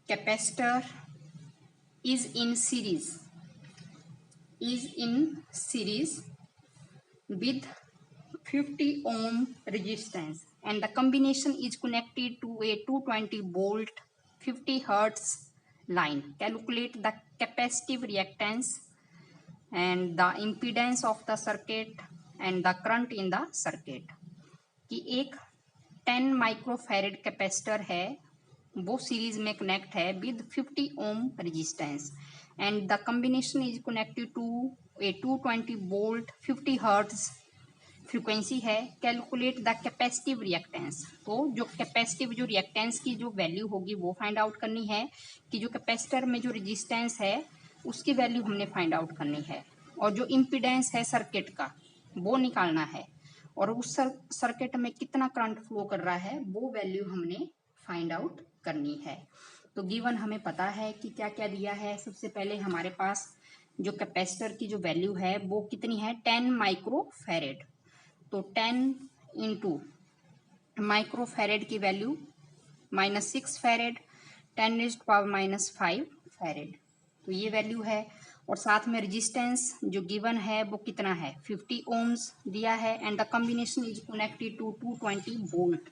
capacitor is in series with 50 ohm resistance and the combination is connected to a 220 volt 50 hertz line. Calculate the capacitive reactance and the impedance of the circuit and the current in the circuit। कि एक 10 microfarad capacitor है वो series में connect है with 50 ohm resistance and the combination is connected to a 220 volt 50 hertz frequency है। Calculate the capacitive reactance, तो जो capacitive जो रिएक्टेंस की जो वैल्यू होगी वो फाइंड आउट करनी है कि जो कैपेसिटर में जो रेजिस्टेंस है उसकी वैल्यू हमने फाइंड आउट करनी है और जो इम्पीडेंस है सर्किट का वो निकालना है और उस सर्किट में कितना करंट फ्लो कर रहा है वो वैल्यू हमने फाइंड आउट करनी है। तो गिवन हमें पता है कि क्या क्या दिया है। सबसे पहले हमारे पास जो कैपेसिटर की जो वैल्यू है वो कितनी है 10 माइक्रोफैरेड। तो 10 इंटू माइक्रोफैरेड की वैल्यू -6 फैरेड 10⁻⁻5 फैरेड। तो ये वैल्यू है और साथ में रेजिस्टेंस जो गिवन है वो कितना है 50 ओम्स दिया है and the combination is connected to 220 volt.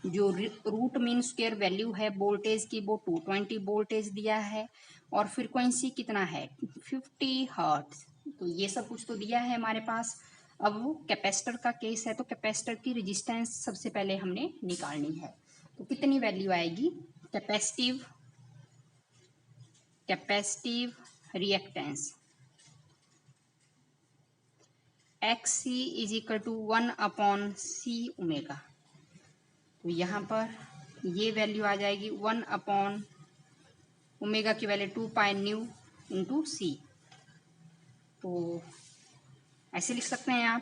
जो रूट मीन स्क्वायर वैल्यू है वोल्टेज की वो 220 वोल्टेज दिया है और फ्रीक्वेंसी कितना है 50 हर्ट्ज। तो ये सब कुछ तो दिया है हमारे पास। अब वो कैपेसिटर का केस है, तो कैपेसिटर की रेजिस्टेंस सबसे पहले हमने निकालनी है। तो कितनी वैल्यू आएगी? Capacitive reactance X C is equal to 1/c omega. तो यहाँ पर ये वैल्यू आ जाएगी 1/, ओमेगा की वैल्यू 2 पाई न्यू इंटू सी। तो ऐसे लिख सकते हैं आप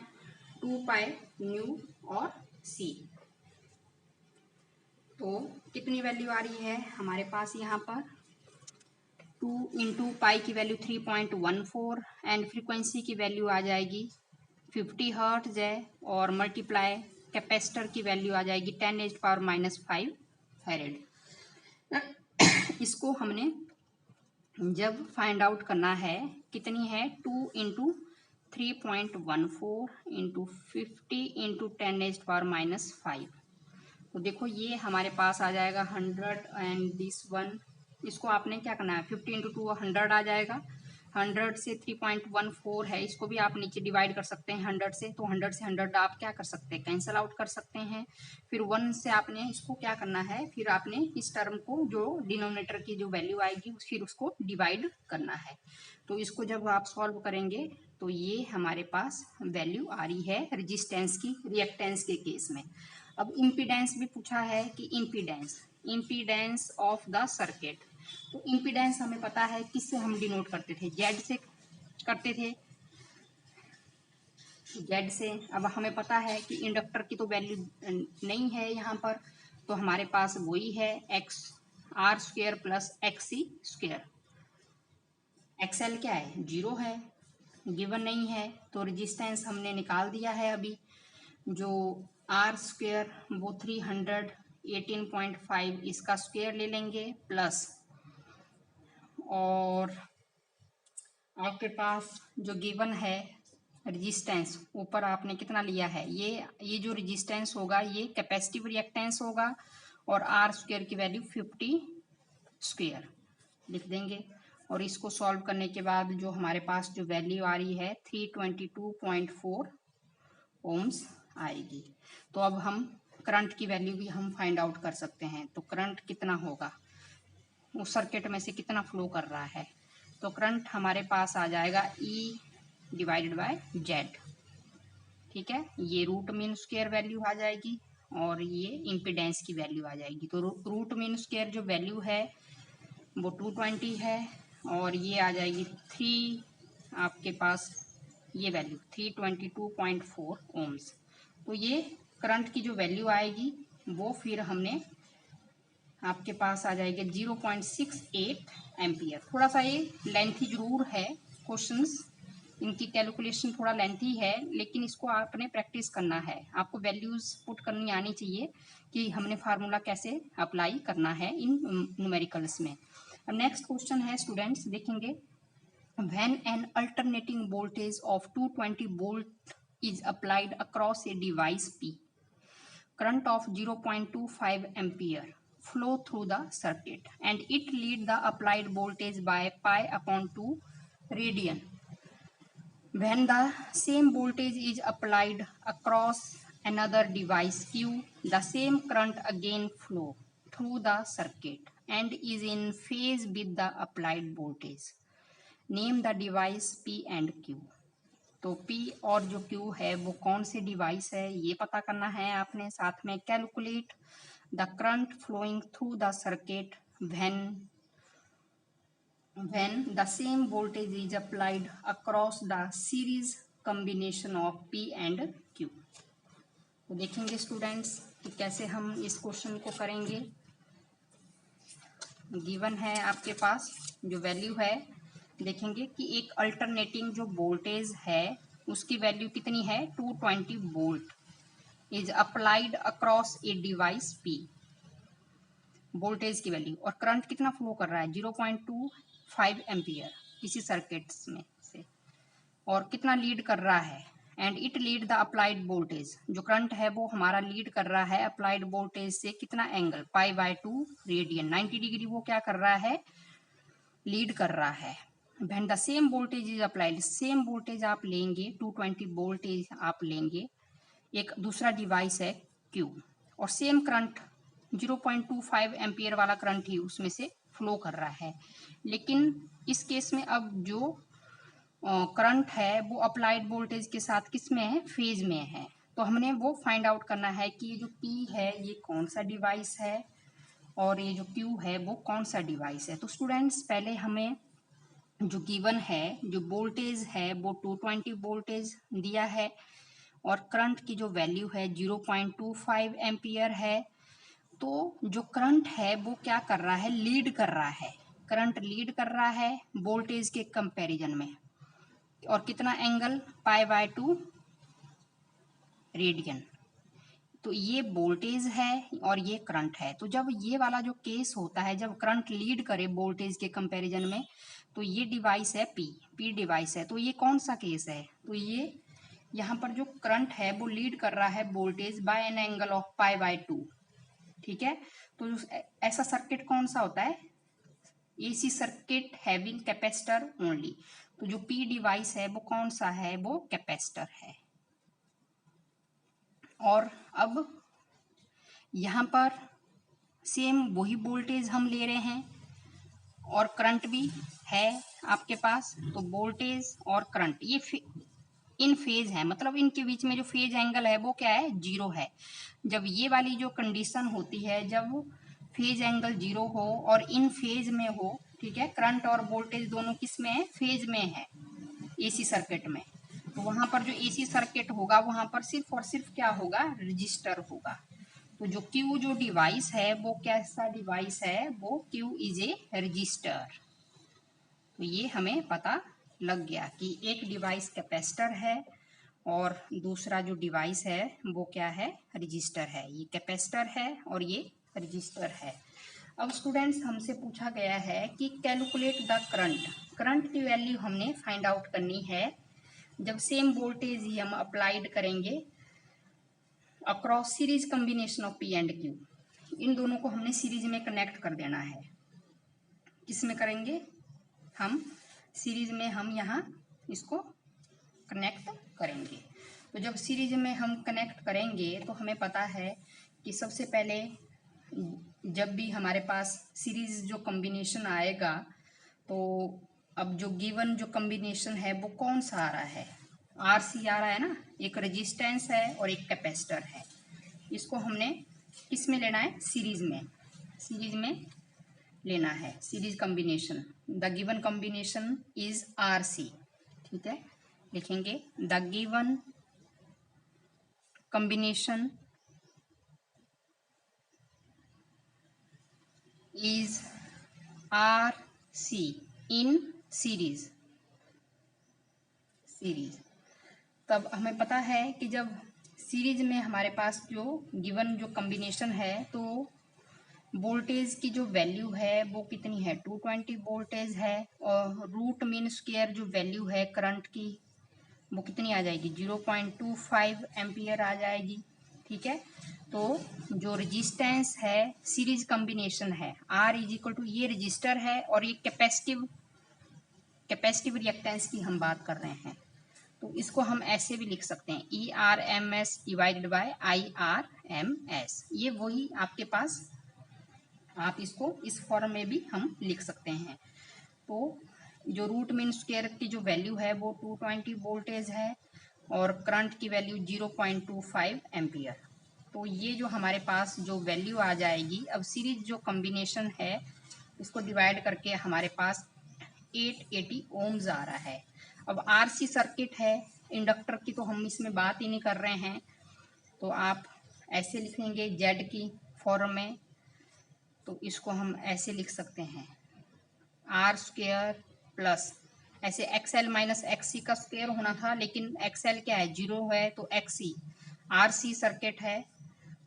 2 पाई न्यू और सी। तो कितनी वैल्यू आ रही है हमारे पास यहाँ पर? 2 इंटू पाई की वैल्यू 3.14 एंड फ्रीक्वेंसी की वैल्यू आ जाएगी 50 हर्ट्ज है, और मल्टीप्लाई कैपेसिटर की वैल्यू आ जाएगी 10⁻⁻5 फैरेड। इसको हमने जब फाइंड आउट करना है, कितनी है? 2 इंटू 3.14 इंटू 50 इंटू 10⁻⁻5। तो देखो ये हमारे पास आ जाएगा 100 एंड दिस वन, इसको आपने क्या करना है? 50 इंटू 2 100 आ जाएगा। 100 से 3.14 है, इसको भी आप नीचे डिवाइड कर सकते हैं 100 से। तो 100 से 100 आप क्या कर सकते हैं? कैंसिल आउट कर सकते हैं। फिर 1 से आपने इसको क्या करना है? फिर आपने इस टर्म को, जो डिनोमिनेटर की जो वैल्यू आएगी, फिर उसको डिवाइड करना है। तो इसको जब आप सॉल्व करेंगे तो ये हमारे पास वैल्यू आ रही है रेजिस्टेंस की, रिएक्टेंस के केस में। अब इम्पीडेंस भी पूछा है कि इम्पीडेंस ऑफ द सर्किट। तो इम्पीडेंस हमें पता है किससे हम डिनोट करते थे? जेड से करते थे, जेड से। अब हमें पता है कि इंडक्टर की तो वैल्यू नहीं है यहाँ पर, तो हमारे पास वही है X R square plus X C square. XL क्या है? 0 है, गिवन नहीं है। तो रेजिस्टेंस हमने निकाल दिया है अभी। जो आर स्क्वेयर वो 318.5, इसका स्क्वेयर ले लेंगे, प्लस और आपके पास जो गिवन है रेजिस्टेंस, ऊपर आपने कितना लिया है? ये जो रेजिस्टेंस होगा ये कैपेसिटिव रिएक्टेंस होगा, और आर स्क्वेयर की वैल्यू 50 स्क्वेयर लिख देंगे। और इसको सॉल्व करने के बाद जो हमारे पास जो वैल्यू आ रही है 322.4 ओम्स आएगी। तो अब हम करंट की वैल्यू भी हम फाइंड आउट कर सकते हैं। तो करंट कितना होगा, उस सर्किट में से कितना फ्लो कर रहा है? तो करंट हमारे पास आ जाएगा E डिवाइडेड बाय जेड। ठीक है, ये रूट मीन स्क्वायर वैल्यू आ जाएगी, और ये इम्पीडेंस की वैल्यू आ जाएगी। तो रूट मीन स्क्वायर जो वैल्यू है वो 220 है, और ये आ जाएगी 3, आपके पास ये वैल्यू 322.4 ओम्स। तो ये करंट की जो वैल्यू आएगी वो फिर हमने आपके पास आ जाएगा 0.68 एम्पियर। थोड़ा सा ये लेंथी जरूर है, क्वेश्चंस इनकी कैलकुलेशन थोड़ा लेंथी है, लेकिन इसको आपने प्रैक्टिस करना है। आपको वैल्यूज पुट करनी आनी चाहिए कि हमने फार्मूला कैसे अप्लाई करना है इन न्यूमेरिकल्स में। अब नेक्स्ट क्वेश्चन है स्टूडेंट्स, देखेंगे when an alternating voltage of 220 volt is applied across a device P, current of 0.25 ampere flow through the circuit and it lead the applied voltage by pi upon 2 radian. When the same voltage is applied across another device Q, the same current again flow through the circuit and is in phase with the applied voltage. Name the device P and Q। तो P और जो Q है वो कौन सी device है ये पता करना है आपने। साथ में calculate the current flowing through the circuit when the same voltage is applied across the series combination of P and Q। तो देखेंगे स्टूडेंट्स कि कैसे हम इस क्वेश्चन को करेंगे। गिवन है आपके पास जो वैल्यू है, देखेंगे कि एक अल्टरनेटिंग जो वोल्टेज है उसकी वैल्यू कितनी है? 220 volt is applied across a device P, voltage की वैल्यू, और करंट कितना फ्लो कर रहा है? 0.25 एम्पियर किसी सर्किट्स में से, और कितना लीड कर रहा है? And it lead the applied voltage, जो करंट है वो हमारा लीड कर रहा है अप्लाइड वोल्टेज से कितना angle? Pi by 2 radian, 90 degree वो क्या कर रहा है? लीड कर रहा है। When the same voltage is applied, same voltage आप लेंगे 220 वोल्टेज आप लेंगे, एक दूसरा डिवाइस है Q और सेम करंट 0.25 एम्पियर वाला करंट ही उसमें से फ्लो कर रहा है, लेकिन इस केस में अब जो करंट है वो अप्लाइड वोल्टेज के साथ किस में है, फेज में है। तो हमने वो फाइंड आउट करना है कि ये जो P है ये कौन सा डिवाइस है और ये जो Q है वो कौन सा डिवाइस है। तो स्टूडेंट्स पहले हमें जो गिवन है, जो वोल्टेज है वो 220 वोल्टेज दिया है और करंट की जो वैल्यू है 0.25 एम्पियर है। तो जो करंट है वो क्या कर रहा है, लीड कर रहा है, करंट लीड कर रहा है वोल्टेज के कंपैरिजन में, और कितना एंगल, π/2 रेडियन। तो ये वोल्टेज है और ये करंट है। तो जब ये वाला जो केस होता है, जब करंट लीड करे वोल्टेज के कंपैरिजन में, तो ये डिवाइस है पी डिवाइस है। तो ये कौन सा केस है, तो ये यहाँ पर जो करंट है वो लीड कर रहा है voltage by an angle of π/2, ठीक है। तो ऐसा सर्किट कौन सा होता है, AC circuit having capacitor only. तो जो पी डिवाइस है वो कौन सा है, वो कैपेसिटर है। और अब यहाँ पर सेम वही वोल्टेज हम ले रहे हैं और करंट भी है आपके पास। तो वोल्टेज और करंट ये इन फेज है, मतलब इनके बीच में जो फेज एंगल है वो क्या है, 0 है। जब ये वाली जो कंडीशन होती है, जब फेज एंगल 0 हो और इन फेज में हो, ठीक है, करंट और वोल्टेज दोनों किस में है, फेज में है एसी सर्किट में। तो वहां पर जो एसी सर्किट होगा वहां पर सिर्फ और सिर्फ क्या होगा, रजिस्टर होगा। तो जो Q जो डिवाइस है वो कैसा डिवाइस है, वो Q इज ए रजिस्टर। तो ये हमें पता लग गया कि एक डिवाइस कैपेसिटर है और दूसरा जो डिवाइस है वो क्या है, रजिस्टर है। ये कैपेसिटर है और ये रजिस्टर है। अब स्टूडेंट्स हमसे पूछा गया है कि कैलकुलेट द करंट, करंट की वैल्यू हमने फाइंड आउट करनी है जब सेम वोल्टेज ही हम अप्लाइड करेंगे across series combination of P and Q। इन दोनों को हमने सीरीज में कनेक्ट कर देना है। किस में करेंगे, हम सीरीज में हम यहाँ इसको कनेक्ट करेंगे। तो जब सीरीज में हम कनेक्ट करेंगे तो हमें पता है कि सबसे पहले जब भी हमारे पास सीरीज जो कॉम्बिनेशन आएगा, तो अब जो गिवन जो कॉम्बिनेशन है वो कौन सा आ रहा है, RC आ रहा है ना, एक रेजिस्टेंस है और एक कैपेसिटर है। इसको हमने किस में लेना है, सीरीज में, सीरीज में लेना है, series combination. The given combination is RC, ठीक है, लिखेंगे the given combination is RC in series. Series तब हमें पता है कि जब सीरीज में हमारे पास जो गिवन जो कॉम्बिनेशन है, तो वोल्टेज की जो वैल्यू है वो कितनी है, 220 वोल्टेज है, और रूट मीन स्क्वायर जो वैल्यू है करंट की वो कितनी आ जाएगी, 0.25 एम्पियर आ जाएगी, ठीक है। तो जो रेजिस्टेंस है सीरीज कॉम्बिनेशन है, R इज इक्वल टू, ये रजिस्टर है और ये कैपेसिटिव रिएक्टेंस की हम बात कर रहे हैं। तो इसको हम ऐसे भी लिख सकते हैं, ERMS डिवाइडेड बाय IRMS। ये वही आपके पास, आप इसको इस फॉर्म में भी हम लिख सकते हैं। तो जो रूट मीन स्क्वायर की जो वैल्यू है वो 220 वोल्टेज है और करंट की वैल्यू 0.25 एम्पियर। तो ये जो हमारे पास जो वैल्यू आ जाएगी, अब सीरीज जो कॉम्बिनेशन है इसको डिवाइड करके हमारे पास 880 ओम्स आ रहा है। अब RC सर्किट है, इंडक्टर की तो हम इसमें बात ही नहीं कर रहे हैं। तो आप ऐसे लिखेंगे Z की फॉर्म में, तो इसको हम ऐसे लिख सकते हैं R² प्लस, ऐसे XL माइनस XC का स्क्वायर होना था, लेकिन XL क्या है, 0 है, तो XC RC सर्किट है।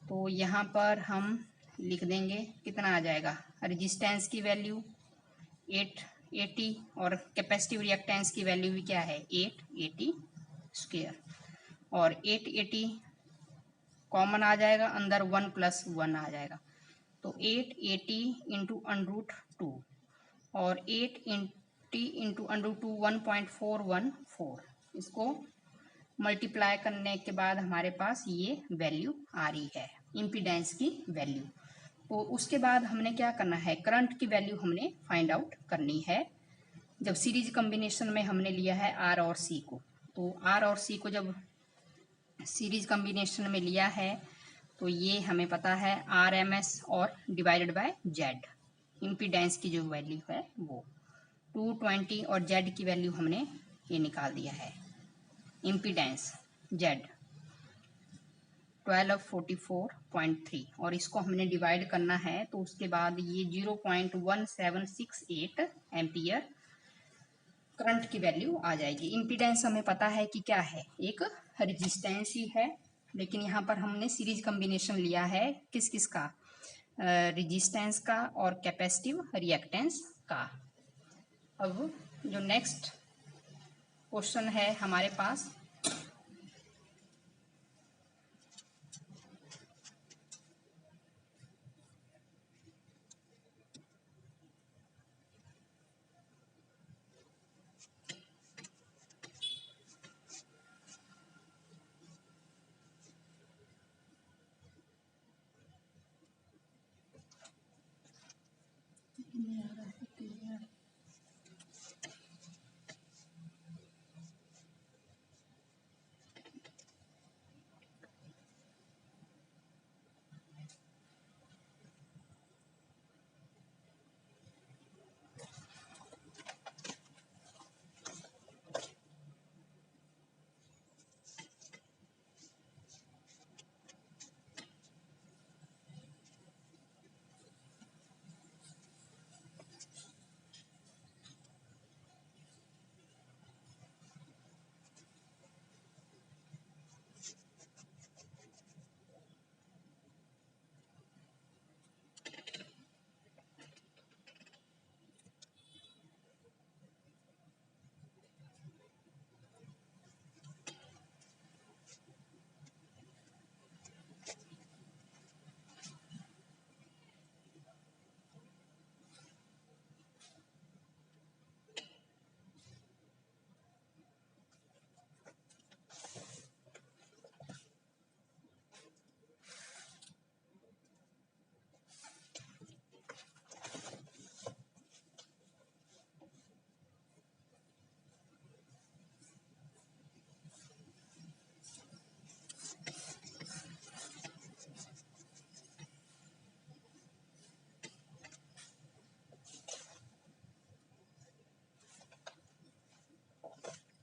तो यहाँ पर हम लिख देंगे, कितना आ जाएगा, रेजिस्टेंस की वैल्यू 880 और कैपेसिटिव रिएक्टेंस की वैल्यू भी क्या है, 880 स्क्वायर, और 880 कॉमन आ जाएगा, अंदर 1 + 1 आ जाएगा। तो 880 इंटू √2 और 8 50 इंटू √2 1.414, इसको मल्टीप्लाई करने के बाद हमारे पास ये वैल्यू आ रही है इम्पीडेंस की वैल्यू। तो उसके बाद हमने क्या करना है, करंट की वैल्यू हमने फाइंड आउट करनी है। जब सीरीज कॉम्बिनेशन में हमने लिया है आर और सी को, तो आर और सी को जब सीरीज कॉम्बिनेशन में लिया है तो ये हमें पता है आर एम एस और डिवाइडेड बाय जेड, इम्पीडेंस की जो वैल्यू है वो 220 और जेड की वैल्यू हमने ये निकाल दिया है, इम्पीडेंस जेड 1244.3, और इसको हमने डिवाइड करना है तो उसके बाद ये 0.1768 एम्पियर करंट की वैल्यू आ जाएगी। इम्पीडेंस हमें पता है कि क्या है, एक रेजिस्टेंस ही है, लेकिन यहाँ पर हमने सीरीज कॉम्बिनेशन लिया है किस किस का, रेजिस्टेंस का और कैपेसिटिव रिएक्टेंस का। अब जो नेक्स्ट क्वेश्चन है हमारे पास,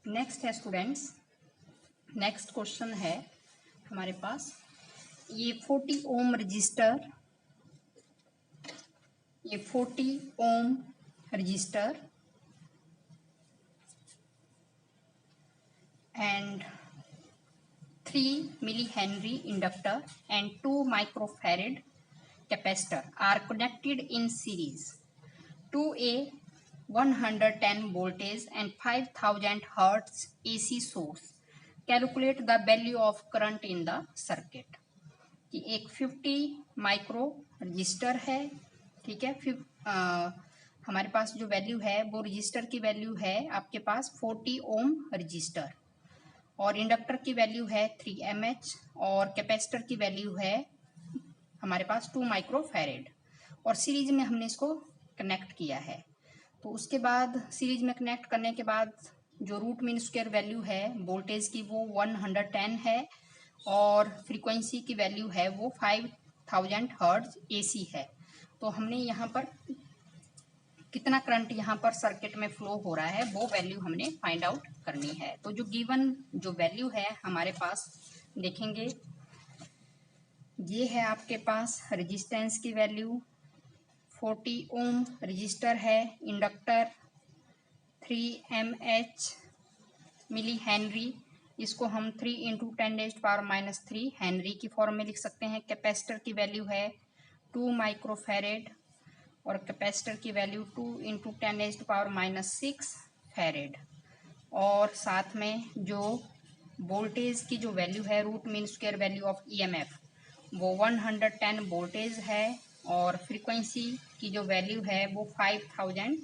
नेक्स्ट है स्टूडेंट्स, नेक्स्ट क्वेश्चन है हमारे पास, ये 40 ओम रजिस्टर, ये 40 ohm resistor and 3 milli Henry inductor and 2 microfarad capacitor are connected in series to a 110 voltage and 5000 hertz AC source. Calculate the value of current in the circuit. कि एक 50 micro register है, ठीक है, हमारे पास जो value है वो रजिस्टर की वैल्यू है आपके पास 40 ओम रजिस्टर, और इंडक्टर की वैल्यू है 3 mH, और कैपेसिटर की वैल्यू है हमारे पास 2 माइक्रोफैरेड, और सीरीज में हमने इसको कनेक्ट किया है। तो उसके बाद सीरीज में कनेक्ट करने के बाद जो रूट मीन स्क्वायर वैल्यू है वोल्टेज की वो 110 है, और फ्रीक्वेंसी की वैल्यू है वो 5000 हर्ट्ज AC है। तो हमने यहाँ पर कितना करंट यहाँ पर सर्किट में फ्लो हो रहा है वो वैल्यू हमने फाइंड आउट करनी है। तो जो गिवन जो वैल्यू है हमारे पास देखेंगे, ये है आपके पास रेजिस्टेंस की वैल्यू 40 ओम रजिस्टर है, इंडक्टर 3 mH मिली हेनरी, इसको हम 3 इंटू 10⁻³ हेनरी की फॉर्म में लिख सकते हैं। कैपेसिटर की वैल्यू है 2 माइक्रोफैरेड, और कैपेसिटर की वैल्यू 2 इंटू 10⁻⁶ फैरेड, और साथ में जो वोल्टेज की जो वैल्यू है root mean square value of EMF वो 110 वोल्टेज है, और फ्रीक्वेंसी की जो वैल्यू है वो 5000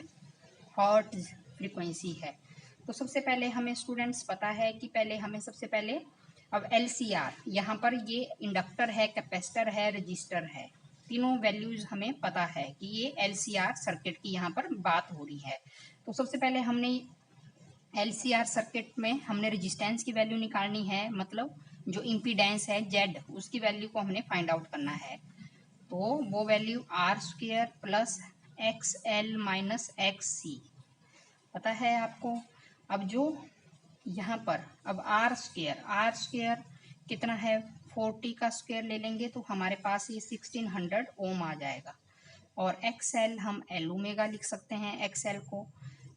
हर्ट्ज फ्रीक्वेंसी है। तो सबसे पहले हमें स्टूडेंट्स पता है कि पहले हमें सबसे पहले अब LCR, यहाँ पर ये इंडक्टर है, कैपेसिटर है, रजिस्टर है, तीनों वैल्यूज हमें पता है कि ये LCR सर्किट की यहाँ पर बात हो रही है। तो सबसे पहले हमने LCR सर्किट में हमने रेजिस्टेंस की वैल्यू निकालनी है, मतलब जो इम्पीडेंस है Z, उसकी वैल्यू को हमने फाइंड आउट करना है। तो वो value R² plus XL minus XC पता है आपको। अब जो यहाँ पर अब R² कितना है, 40 का स्क्वायर ले लेंगे तो हमारे पास ये 1600 ओम आ जाएगा। और XL हम L ओमेगा लिख सकते हैं, XL को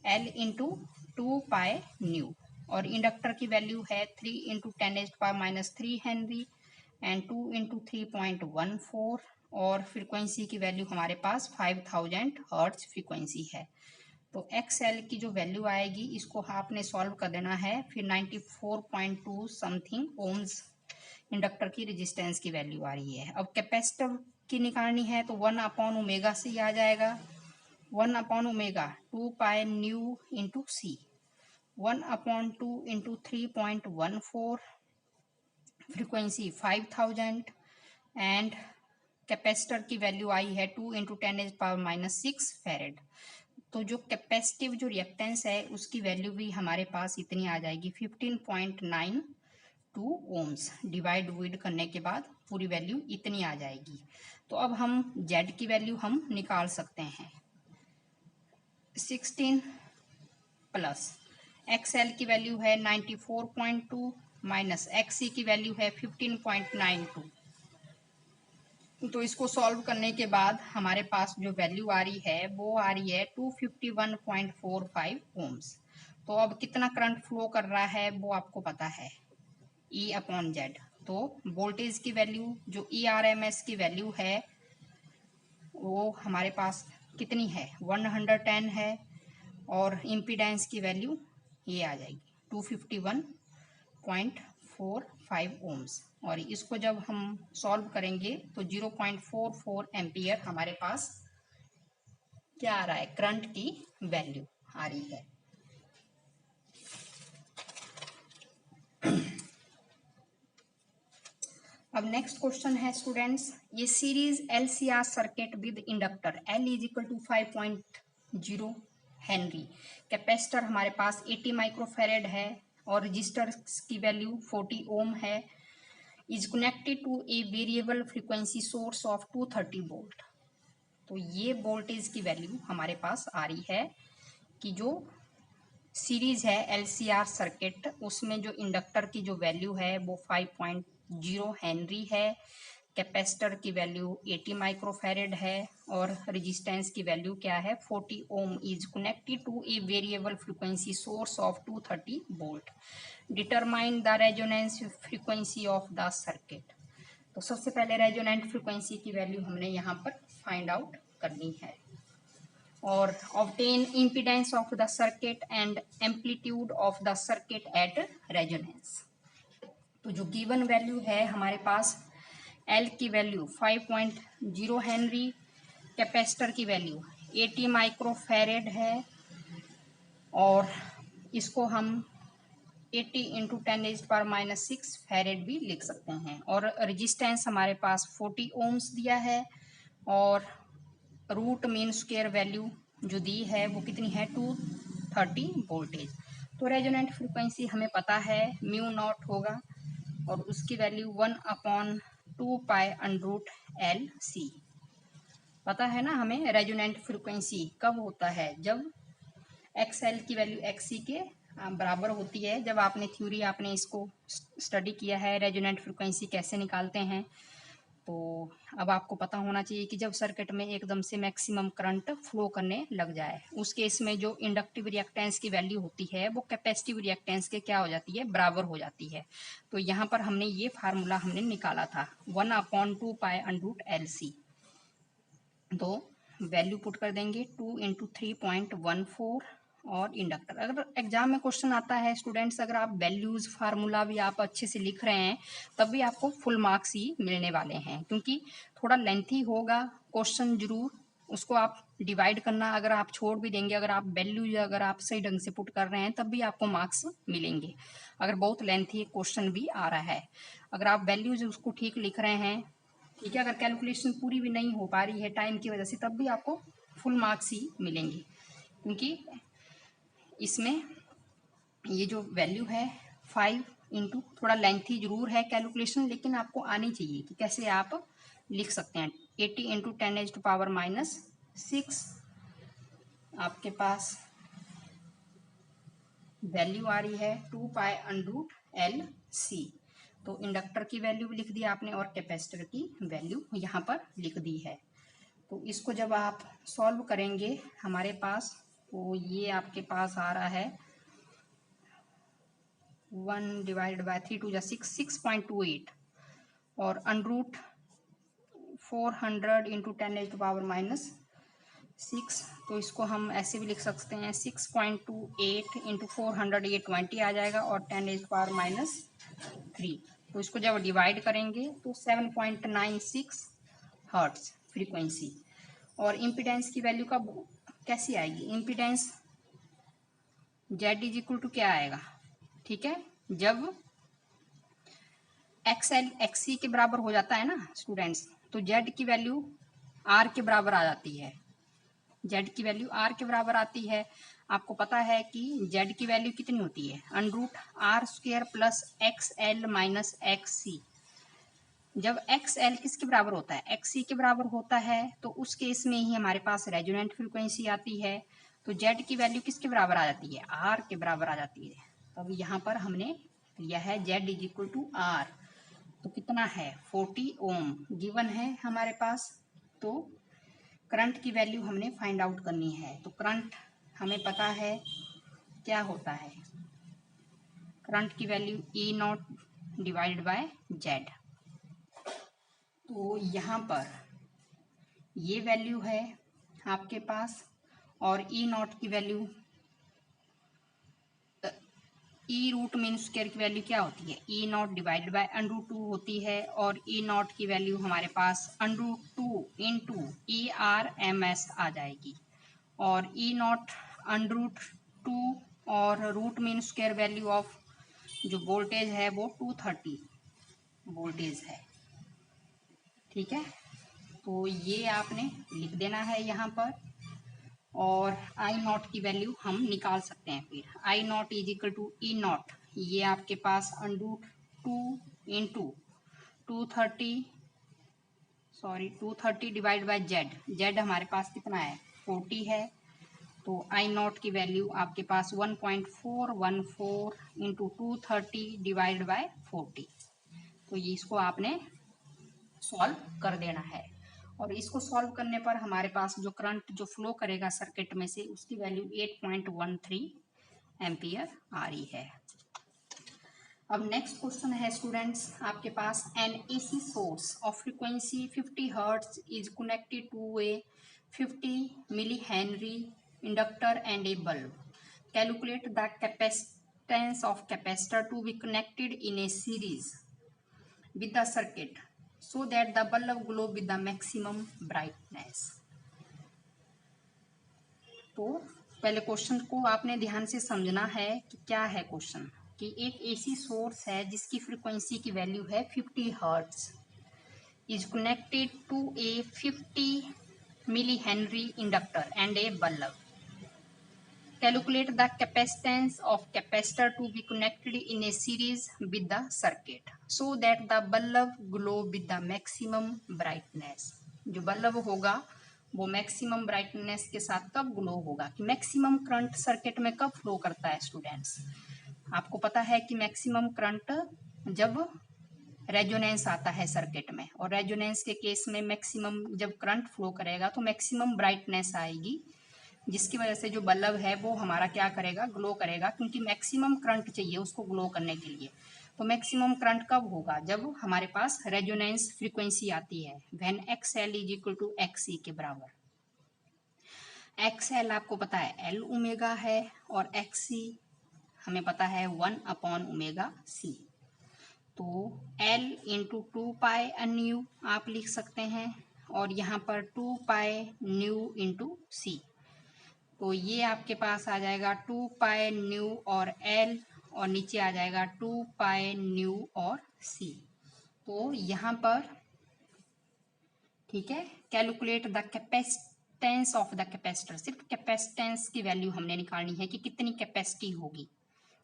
L इंटू 2 पाई न्यू। और इंडक्टर की वैल्यू है 3 इंटू 10⁻³ हेनरी एंड 2 इंटू 3.14। और फ्रीक्वेंसी की वैल्यू हमारे पास 5000 हर्ट्ज फ्रीक्वेंसी है। तो XL की जो वैल्यू आएगी इसको आपने सॉल्व कर देना है, फिर 94.2 समथिंग ओम्स इंडक्टर की रेजिस्टेंस की वैल्यू आ रही है। अब कैपेसिटर की निकालनी है तो 1/ओमेगा से ही आ जाएगा, one by omega 2 pi nu into C, 1/2 into 3.14, frequency 5000 and capacitor की वैल्यू आई है 2 इंटू 10⁻⁻6 फेरेड। तो जो कैपेसिटिव जो रिएक्टेंस है उसकी वैल्यू भी हमारे पास इतनी आ जाएगी 15.92 ओम्स। डिवाइड विड करने के बाद पूरी वैल्यू इतनी आ जाएगी। तो अब हम Z की वैल्यू हम निकाल सकते हैं, 16 प्लस XL की वैल्यू है 94.2 माइनस XC की वैल्यू है 15.92। तो इसको सॉल्व करने के बाद हमारे पास जो वैल्यू आ रही है वो आ रही है 251.45 ओम्स। तो अब कितना करंट फ्लो कर रहा है वो आपको पता है, E/Z। तो वोल्टेज की वैल्यू जो ERMS की वैल्यू है वो हमारे पास कितनी है, 110 है। और इम्पीडेंस की वैल्यू ये आ जाएगी 251.45 ओम्स। और इसको जब हम सॉल्व करेंगे तो 0.44 एम्पियर हमारे पास क्या आ रहा है, करंट की वैल्यू आ रही है। अब नेक्स्ट क्वेश्चन है स्टूडेंट्स, ये series LCR circuit with inductor L is equal to 5.0 henry, capacitor हमारे पास 80 माइक्रोफेरेड है और रजिस्टर की वैल्यू 40 ओम है, is connected to a variable frequency source of 230 volt. तो ये वोल्टेज की वैल्यू हमारे पास आ रही है कि जो सीरीज है LCR सर्किट उसमें जो इंडक्टर की जो वैल्यू है वो 5.0 हेनरी है, कैपेसिटर की वैल्यू 80 माइक्रोफेरेड है और रेजिस्टेंस की वैल्यू क्या है, 40 ohm, is connected to a variable frequency source of 230 volt. Determine the resonance frequency of the circuit. तो सबसे पहले रेजोनेंट फ्रीक्वेंसी की वैल्यू हमने यहाँ पर फाइंड आउट करनी है। और obtain impedance of the circuit and amplitude of the circuit at resonance. तो जो गिवन वैल्यू है हमारे पास, L की वैल्यू 5.0 हेनरी, कैपेसिटर की वैल्यू 80 माइक्रोफेरेड है और इसको हम 80 इंटू 10⁻⁻6 फेरेड भी लिख सकते हैं। और रेजिस्टेंस हमारे पास 40 ओम्स दिया है और रूट मीन स्क्वायर वैल्यू जो दी है वो कितनी है, 230 वोल्टेज। तो रेजोनेंट फ्रीक्वेंसी हमें पता है म्यू नॉट होगा और उसकी वैल्यू 1/2 पाई अंडरूट LC पता है ना हमें। रेजोनेंट फ्रीक्वेंसी कब होता है, जब XL की वैल्यू XC के बराबर होती है। जब आपने थ्योरी आपने इसको स्टडी किया है रेजोनेंट फ्रीक्वेंसी कैसे निकालते हैं, तो अब आपको पता होना चाहिए कि जब सर्किट में एकदम से मैक्सिमम करंट फ्लो करने लग जाए उस केस में जो इंडक्टिव रिएक्टेंस की वैल्यू होती है वो कैपेसिटिव रिएक्टेंस के क्या हो जाती है, बराबर हो जाती है। तो यहाँ पर हमने ये फार्मूला हमने निकाला था 1/2 पाई अंडरूट LC। तो वैल्यू पुट कर देंगे 2 इंटू 3.14 और इंडक्टर। अगर एग्जाम में क्वेश्चन आता है स्टूडेंट्स, अगर आप वैल्यूज फार्मूला भी आप अच्छे से लिख रहे हैं तब भी आपको फुल मार्क्स ही मिलने वाले हैं, क्योंकि थोड़ा लेंथी होगा क्वेश्चन जरूर उसको आप डिवाइड करना, अगर आप छोड़ भी देंगे, अगर आप वैल्यू अगर आप सही ढंग से पुट कर रहे हैं तब भी आपको मार्क्स मिलेंगे। अगर बहुत लेंथी क्वेश्चन भी आ रहा है, अगर आप वैल्यूज उसको ठीक लिख रहे हैं, ठीक है, अगर कैलकुलेशन पूरी भी नहीं हो पा रही है टाइम की वजह से, तब भी आपको फुल मार्क्स ही मिलेंगे, क्योंकि इसमें ये जो वैल्यू है 5 इंटू, थोड़ा लेंथी जरूर है कैलकुलेशन, लेकिन आपको आनी चाहिए कि कैसे आप लिख सकते हैं। 80 इंटू 10⁻⁻⁶ आपके पास वैल्यू आ रही है 2π√LC। तो इंडक्टर की वैल्यू भी लिख दी आपने और कैपेसिटर की वैल्यू यहाँ पर लिख दी है। तो इसको जब आप सॉल्व करेंगे हमारे पास, तो ये आपके पास आ रहा है 1 डिवाइडेड बाय 3 2 6 6.28 और √400 इंटू 10⁻⁻⁶। तो इसको हम ऐसे भी लिख सकते हैं 6.28 इंटू 400, ये 20 आ जाएगा और 10⁻⁻3। तो इसको जब डिवाइड करेंगे तो 7.96 हर्ट्ज फ्रीक्वेंसी। और इम्पीडेंस की वैल्यू का कैसी आएगी, impedance Z is equal to क्या आएगा, ठीक है, जब XL XC के बराबर हो जाता है ना स्टूडेंट्स, तो Z की वैल्यू R के बराबर आ जाती है, Z की वैल्यू R के बराबर आती है। आपको पता है कि Z की वैल्यू कितनी होती है, √R² plus XL minus XC। जब XL किसके बराबर होता है, XC के बराबर होता है, तो उस केस में ही हमारे पास रेजोनेंट फ्रीक्वेंसी आती है। तो Z की वैल्यू किसके बराबर आ जाती है, R के बराबर आ जाती है। तो अब यहाँ पर हमने लिया है Z is equal to R, तो कितना है 40 ओम गिवन है हमारे पास। तो करंट की वैल्यू हमने फाइंड आउट करनी है। तो करंट हमें पता है क्या होता है, करंट की value E0 divided by Z। तो यहाँ पर ये वैल्यू है आपके पास, और E0 की वैल्यू, ई रूट मीन स्क्वायर की वैल्यू क्या होती है, E0 डिवाइडेड बाय √2 होती है, और E0 की वैल्यू हमारे पास √2 इंटू ERMS आ जाएगी, और E0 √2 और root mean square value of जो वोल्टेज है वो 230 वोल्टेज है, ठीक है। तो ये आपने लिख देना है यहाँ पर, और I0 की वैल्यू हम निकाल सकते हैं फिर। I0 is equal to E0, ये आपके पास √2 इंटू 230 डिवाइड बाय Z हमारे पास कितना है 40 है। तो I0 की वैल्यू आपके पास 1.414 इंटू 230 डिवाइड बाय 40। तो ये इसको आपने सॉल्व कर देना है, और इसको सॉल्व करने पर हमारे पास जो करंट जो फ्लो करेगा सर्किट में से, उसकी वैल्यू 8.13 एम्पियर आ रही है। अब नेक्स्ट क्वेश्चन है स्टूडेंट्स आपके पास, an AC source of frequency 50 hertz is connected to a 50 milli henry inductor and a bulb. Calculate the capacitance of capacitor to be connected in a series with the circuit so that the bulb glow with the maximum brightness। तो पहले question को आपने ध्यान से समझना है कि क्या है क्वेश्चन, कि एक एसी सोर्स है जिसकी फ्रीक्वेंसी की वैल्यू है 50 hertz, is connected to a 50 milli henry inductor and a bulb. Calculate the capacitance of capacitor to be connected in a series with the circuit so that the bulb glow with the maximum brightness। जो bulb होगा वो maximum brightness के साथ कब glow होगा, कि maximum current circuit में कब फ्लो करता है स्टूडेंट्स। आपको पता है कि मैक्सिमम करंट जब रेजोनेंस आता है सर्किट में, और रेजोनेंस के केस में मैक्सिमम जब करंट फ्लो करेगा तो मैक्सिमम ब्राइटनेस आएगी, जिसकी वजह से जो बल्ब है वो हमारा क्या करेगा, ग्लो करेगा, क्योंकि मैक्सिमम करंट चाहिए उसको ग्लो करने के लिए। तो मैक्सिमम करंट कब होगा, जब हमारे पास रेजोनेंस फ्रीक्वेंसी आती है, when XL is equal to XC के बराबर। XL आपको पता है L ओमेगा है, और XC हमें पता है 1/ओमेगा C। तो L इंटू 2π NU आप लिख सकते हैं, और यहाँ पर 2 पाई न्यू इंटू सी। तो ये आपके पास आ जाएगा 2 पाई न्यू और एल, और नीचे आ जाएगा 2 पाई न्यू और सी। तो यहाँ पर ठीक है, calculate the capacitance of the capacitor. सिर्फ कैपेसिटेंस की वैल्यू हमने निकालनी है कि कितनी कैपेसिटी होगी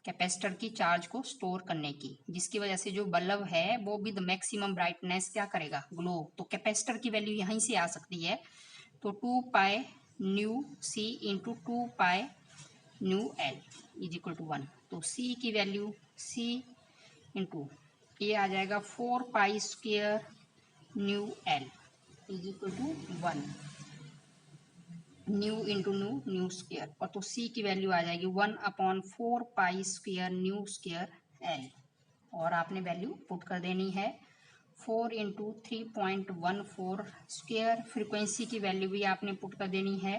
कैपेसिटर की चार्ज को स्टोर करने की, जिसकी वजह से जो बल्ब है वो विद मैक्सिमम ब्राइटनेस क्या करेगा, ग्लो। तो कैपेसिटर की वैल्यू यहीं से आ सकती है। तो 2 pi nu C into 2 pi nu L is equal to 1। तो सी की वैल्यू सी इंटू ये आ जाएगा 4 pi square nu L is equal to 1। Nu into nu, nu square, और तो सी की वैल्यू आ जाएगी 1/4 pi square nu square L. और आपने वैल्यू पुट कर देनी है 4 इंटू 3.14 स्क्वेयर। फ्रीक्वेंसी की वैल्यू भी आपने पुट कर देनी है।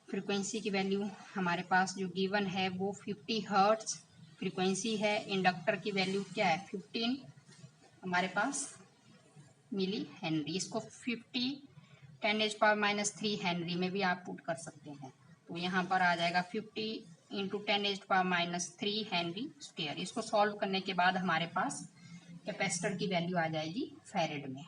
फ्रीक्वेंसी की वैल्यू हमारे पास जो गिवन है वो 50 हर्ट्ज फ्रीक्वेंसी है। इंडक्टर की वैल्यू क्या है 15 हमारे पास मिली हेनरी। इसको 50 10⁻³ हेनरी में भी आप पुट कर सकते हैं। तो यहाँ पर आ जाएगा 50 इंटू 10⁻³ हेनरी स्क्वायर। इसको सॉल्व करने के बाद हमारे पास कैपेसिटर की वैल्यू आ जाएगी फैरेड में।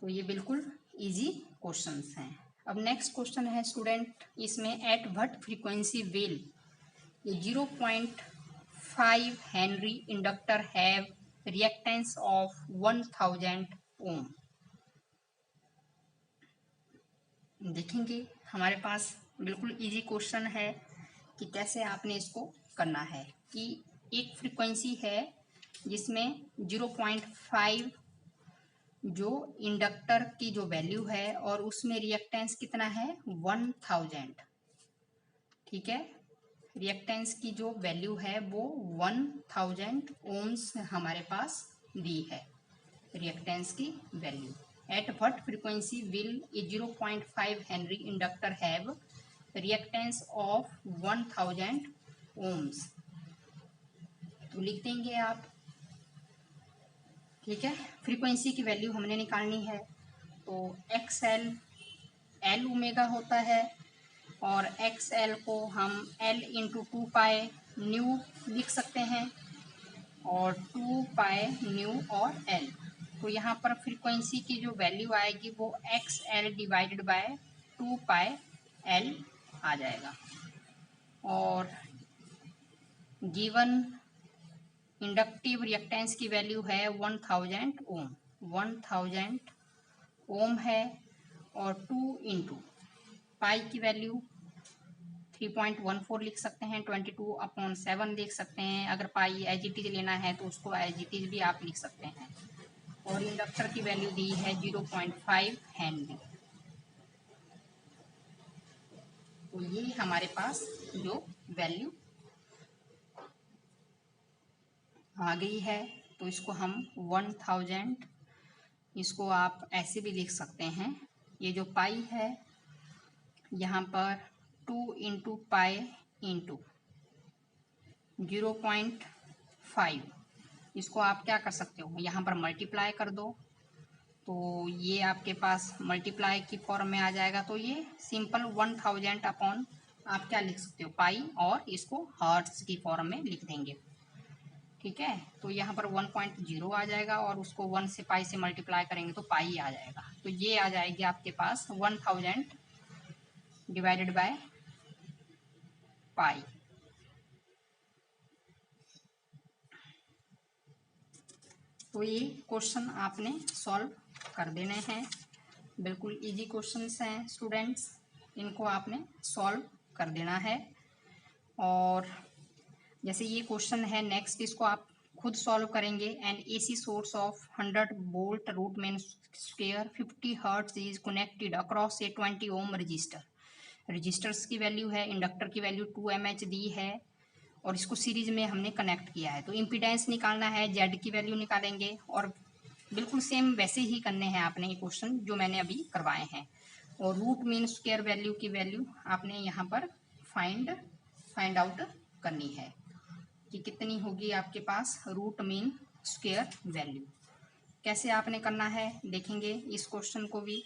तो ये बिल्कुल इजी क्वेश्चंस हैं। अब नेक्स्ट क्वेश्चन है स्टूडेंट, इसमें एट व्हाट फ्रीक्वेंसी विल ये 0.5 henry inductor have reactance of 1000 ओम। देखेंगे हमारे पास बिल्कुल इजी क्वेश्चन है कि कैसे आपने इसको करना है। कि एक फ्रीक्वेंसी है जिसमें 0.5 जो इंडक्टर की जो वैल्यू है और उसमें रिएक्टेंस कितना है 1000। ठीक है, रिएक्टेंस की जो वैल्यू है वो 1000 ओम्स हमारे पास दी है रिएक्टेंस की value. At what frequency will a 0.5 henry inductor have reactance of 1000 ohms. तो लिख देंगे आप। ठीक है, फ्रीक्वेंसी की वैल्यू हमने निकालनी है। तो एक्स एल ओमेगा होता है, और एक्स एल को हम एल इंटू 2 पाई न्यू लिख सकते हैं, और 2 पाई न्यू और एल। तो यहाँ पर फ्रीक्वेंसी की जो वैल्यू आएगी वो X L divided by 2 pi L आ जाएगा। और गिवन इंडक्टिव रिएक्टेंस की वैल्यू है 1000 ओम। 1000 ओम है, और 2 इंटू पाई की वैल्यू 3.14 लिख सकते हैं, 22/7 लिख सकते हैं। अगर पाई एज इट इज लेना है तो उसको एज इट इज भी आप लिख सकते हैं। और इंडक्टर की वैल्यू दी है 0.5 हेनरी। तो ये हमारे पास जो वैल्यू आ गई है, तो इसको हम 1000, इसको आप ऐसे भी लिख सकते हैं। ये जो पाई है यहाँ पर 2 इंटू पाई इंटू 0.5, इसको आप क्या कर सकते हो, यहाँ पर मल्टीप्लाई कर दो। तो ये आपके पास मल्टीप्लाई की फॉर्म में आ जाएगा। तो ये सिंपल 1000 अपॉन आप क्या लिख सकते हो पाई, और इसको हर्ट्ज की फॉर्म में लिख देंगे। ठीक है, तो यहाँ पर 1.0 आ जाएगा, और उसको 1 से पाई से मल्टीप्लाई करेंगे तो पाई आ जाएगा। तो ये आ जाएगी आपके पास 1000 डिवाइडेड बाय पाई। तो ये क्वेश्चन आपने सॉल्व कर देने हैं। बिल्कुल इजी क्वेश्चंस हैं स्टूडेंट्स, इनको आपने सॉल्व कर देना है। और जैसे ये क्वेश्चन है नेक्स्ट, इसको आप खुद सॉल्व करेंगे। And AC source of 100 volt root mean square 50 hertz is connected across a 20 ohm resistor. Resistors की वैल्यू है, इंडक्टर की वैल्यू 2 mH दी है, और इसको सीरीज में हमने कनेक्ट किया है। तो इम्पीडेंस निकालना है, जेड की वैल्यू निकालेंगे, और बिल्कुल सेम वैसे ही करने हैं आपने ये क्वेश्चन जो मैंने अभी करवाए हैं। और रूट मीन स्क्वायर वैल्यू की वैल्यू आपने यहाँ पर फाइंड आउट करनी है कि कितनी होगी आपके पास रूट मीन स्क्वायर वैल्यू। कैसे आपने करना है देखेंगे इस क्वेश्चन को भी।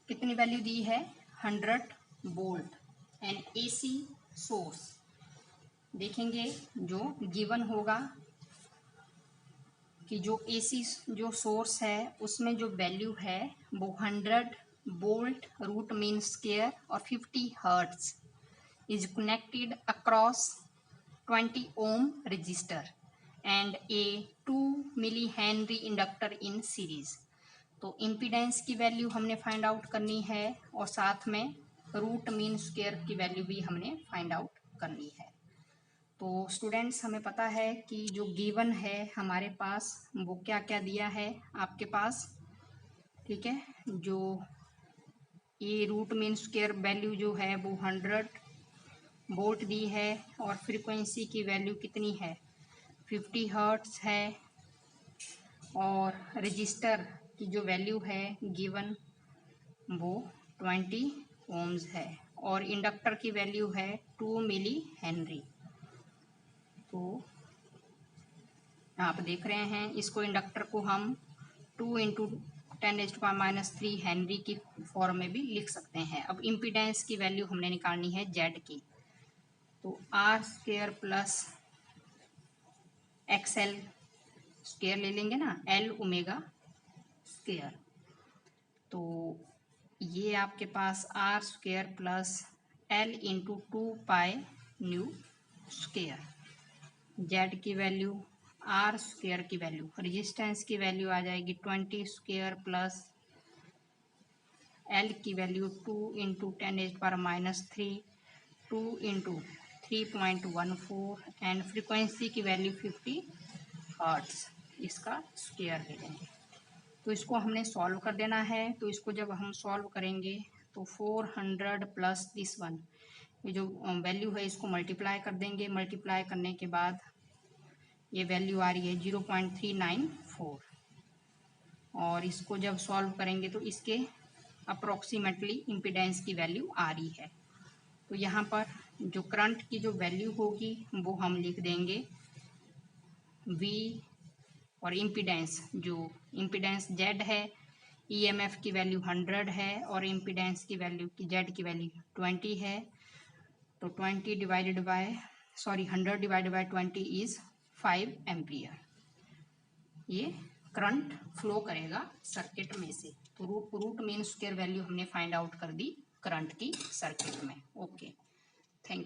कितनी वैल्यू दी है 100 वोल्ट एंड एसी सोर्स। देखेंगे जो गिवन होगा कि जो एसी जो सोर्स है उसमें जो वैल्यू है वो 100 वोल्ट रूट मीन स्क्वायर और 50 hertz is connected across 20 ohm resistor and a 2 millihenry inductor in series। तो इम्पीडेंस की वैल्यू हमने फाइंड आउट करनी है और साथ में रूट मीन स्क्वायर की वैल्यू भी हमने फाइंड आउट करनी है। तो स्टूडेंट्स हमें पता है कि जो गिवन है हमारे पास वो क्या क्या दिया है आपके पास, ठीक है। जो ये रूट मीन स्क्वायर वैल्यू जो है वो 100 वोल्ट दी है और फ्रीक्वेंसी की वैल्यू कितनी है 50 हर्ट्ज है और रजिस्टर की जो वैल्यू है गिवन वो 20 ओम्स है और इंडक्टर की वैल्यू है 2 मिली हेनरी। तो आप देख रहे हैं इसको इंडक्टर को हम 2 इंटू 10⁻³ हेनरी की फॉर्म में भी लिख सकते हैं। अब इम्पीडेंस की वैल्यू हमने निकालनी है जेड की, तो R square plus X L square ले लेंगे ना, एल ओमेगा स्क्वायर। तो ये आपके पास R square plus L into 2 pi nu square. Z की वैल्यू आर स्क्वायर की वैल्यू रेजिस्टेंस की वैल्यू आ जाएगी 20 स्क्वायर प्लस एल की value 2 into 10⁻³ 2 into 3.14 and frequency की वैल्यू 50 हर्ट्ज, इसका स्क्वायर ले लेंगे। तो इसको हमने सॉल्व कर देना है। तो इसको जब हम सॉल्व करेंगे तो 400 प्लस दिस वन, ये जो वैल्यू है इसको मल्टीप्लाई कर देंगे। मल्टीप्लाई करने के बाद ये वैल्यू आ रही है 0.394 और इसको जब सॉल्व करेंगे तो इसके अप्रोक्सीमेटली इम्पीडेंस की वैल्यू आ रही है। तो यहाँ पर जो करंट की जो वैल्यू होगी वो हम लिख देंगे V और इम्पीडेंस, जो इम्पीडेंस Z है, EMF की वैल्यू 100 है और इम्पीडेंस की वैल्यू की Z की वैल्यू 20 है। तो 100 डिवाइडेड बाय 20 इज 5 एम्पियर। ये करंट फ्लो करेगा सर्किट में से। तो रूट मीन स्क्वायर वैल्यू हमने फाइंड आउट कर दी करंट की सर्किट में। Okay, thank you.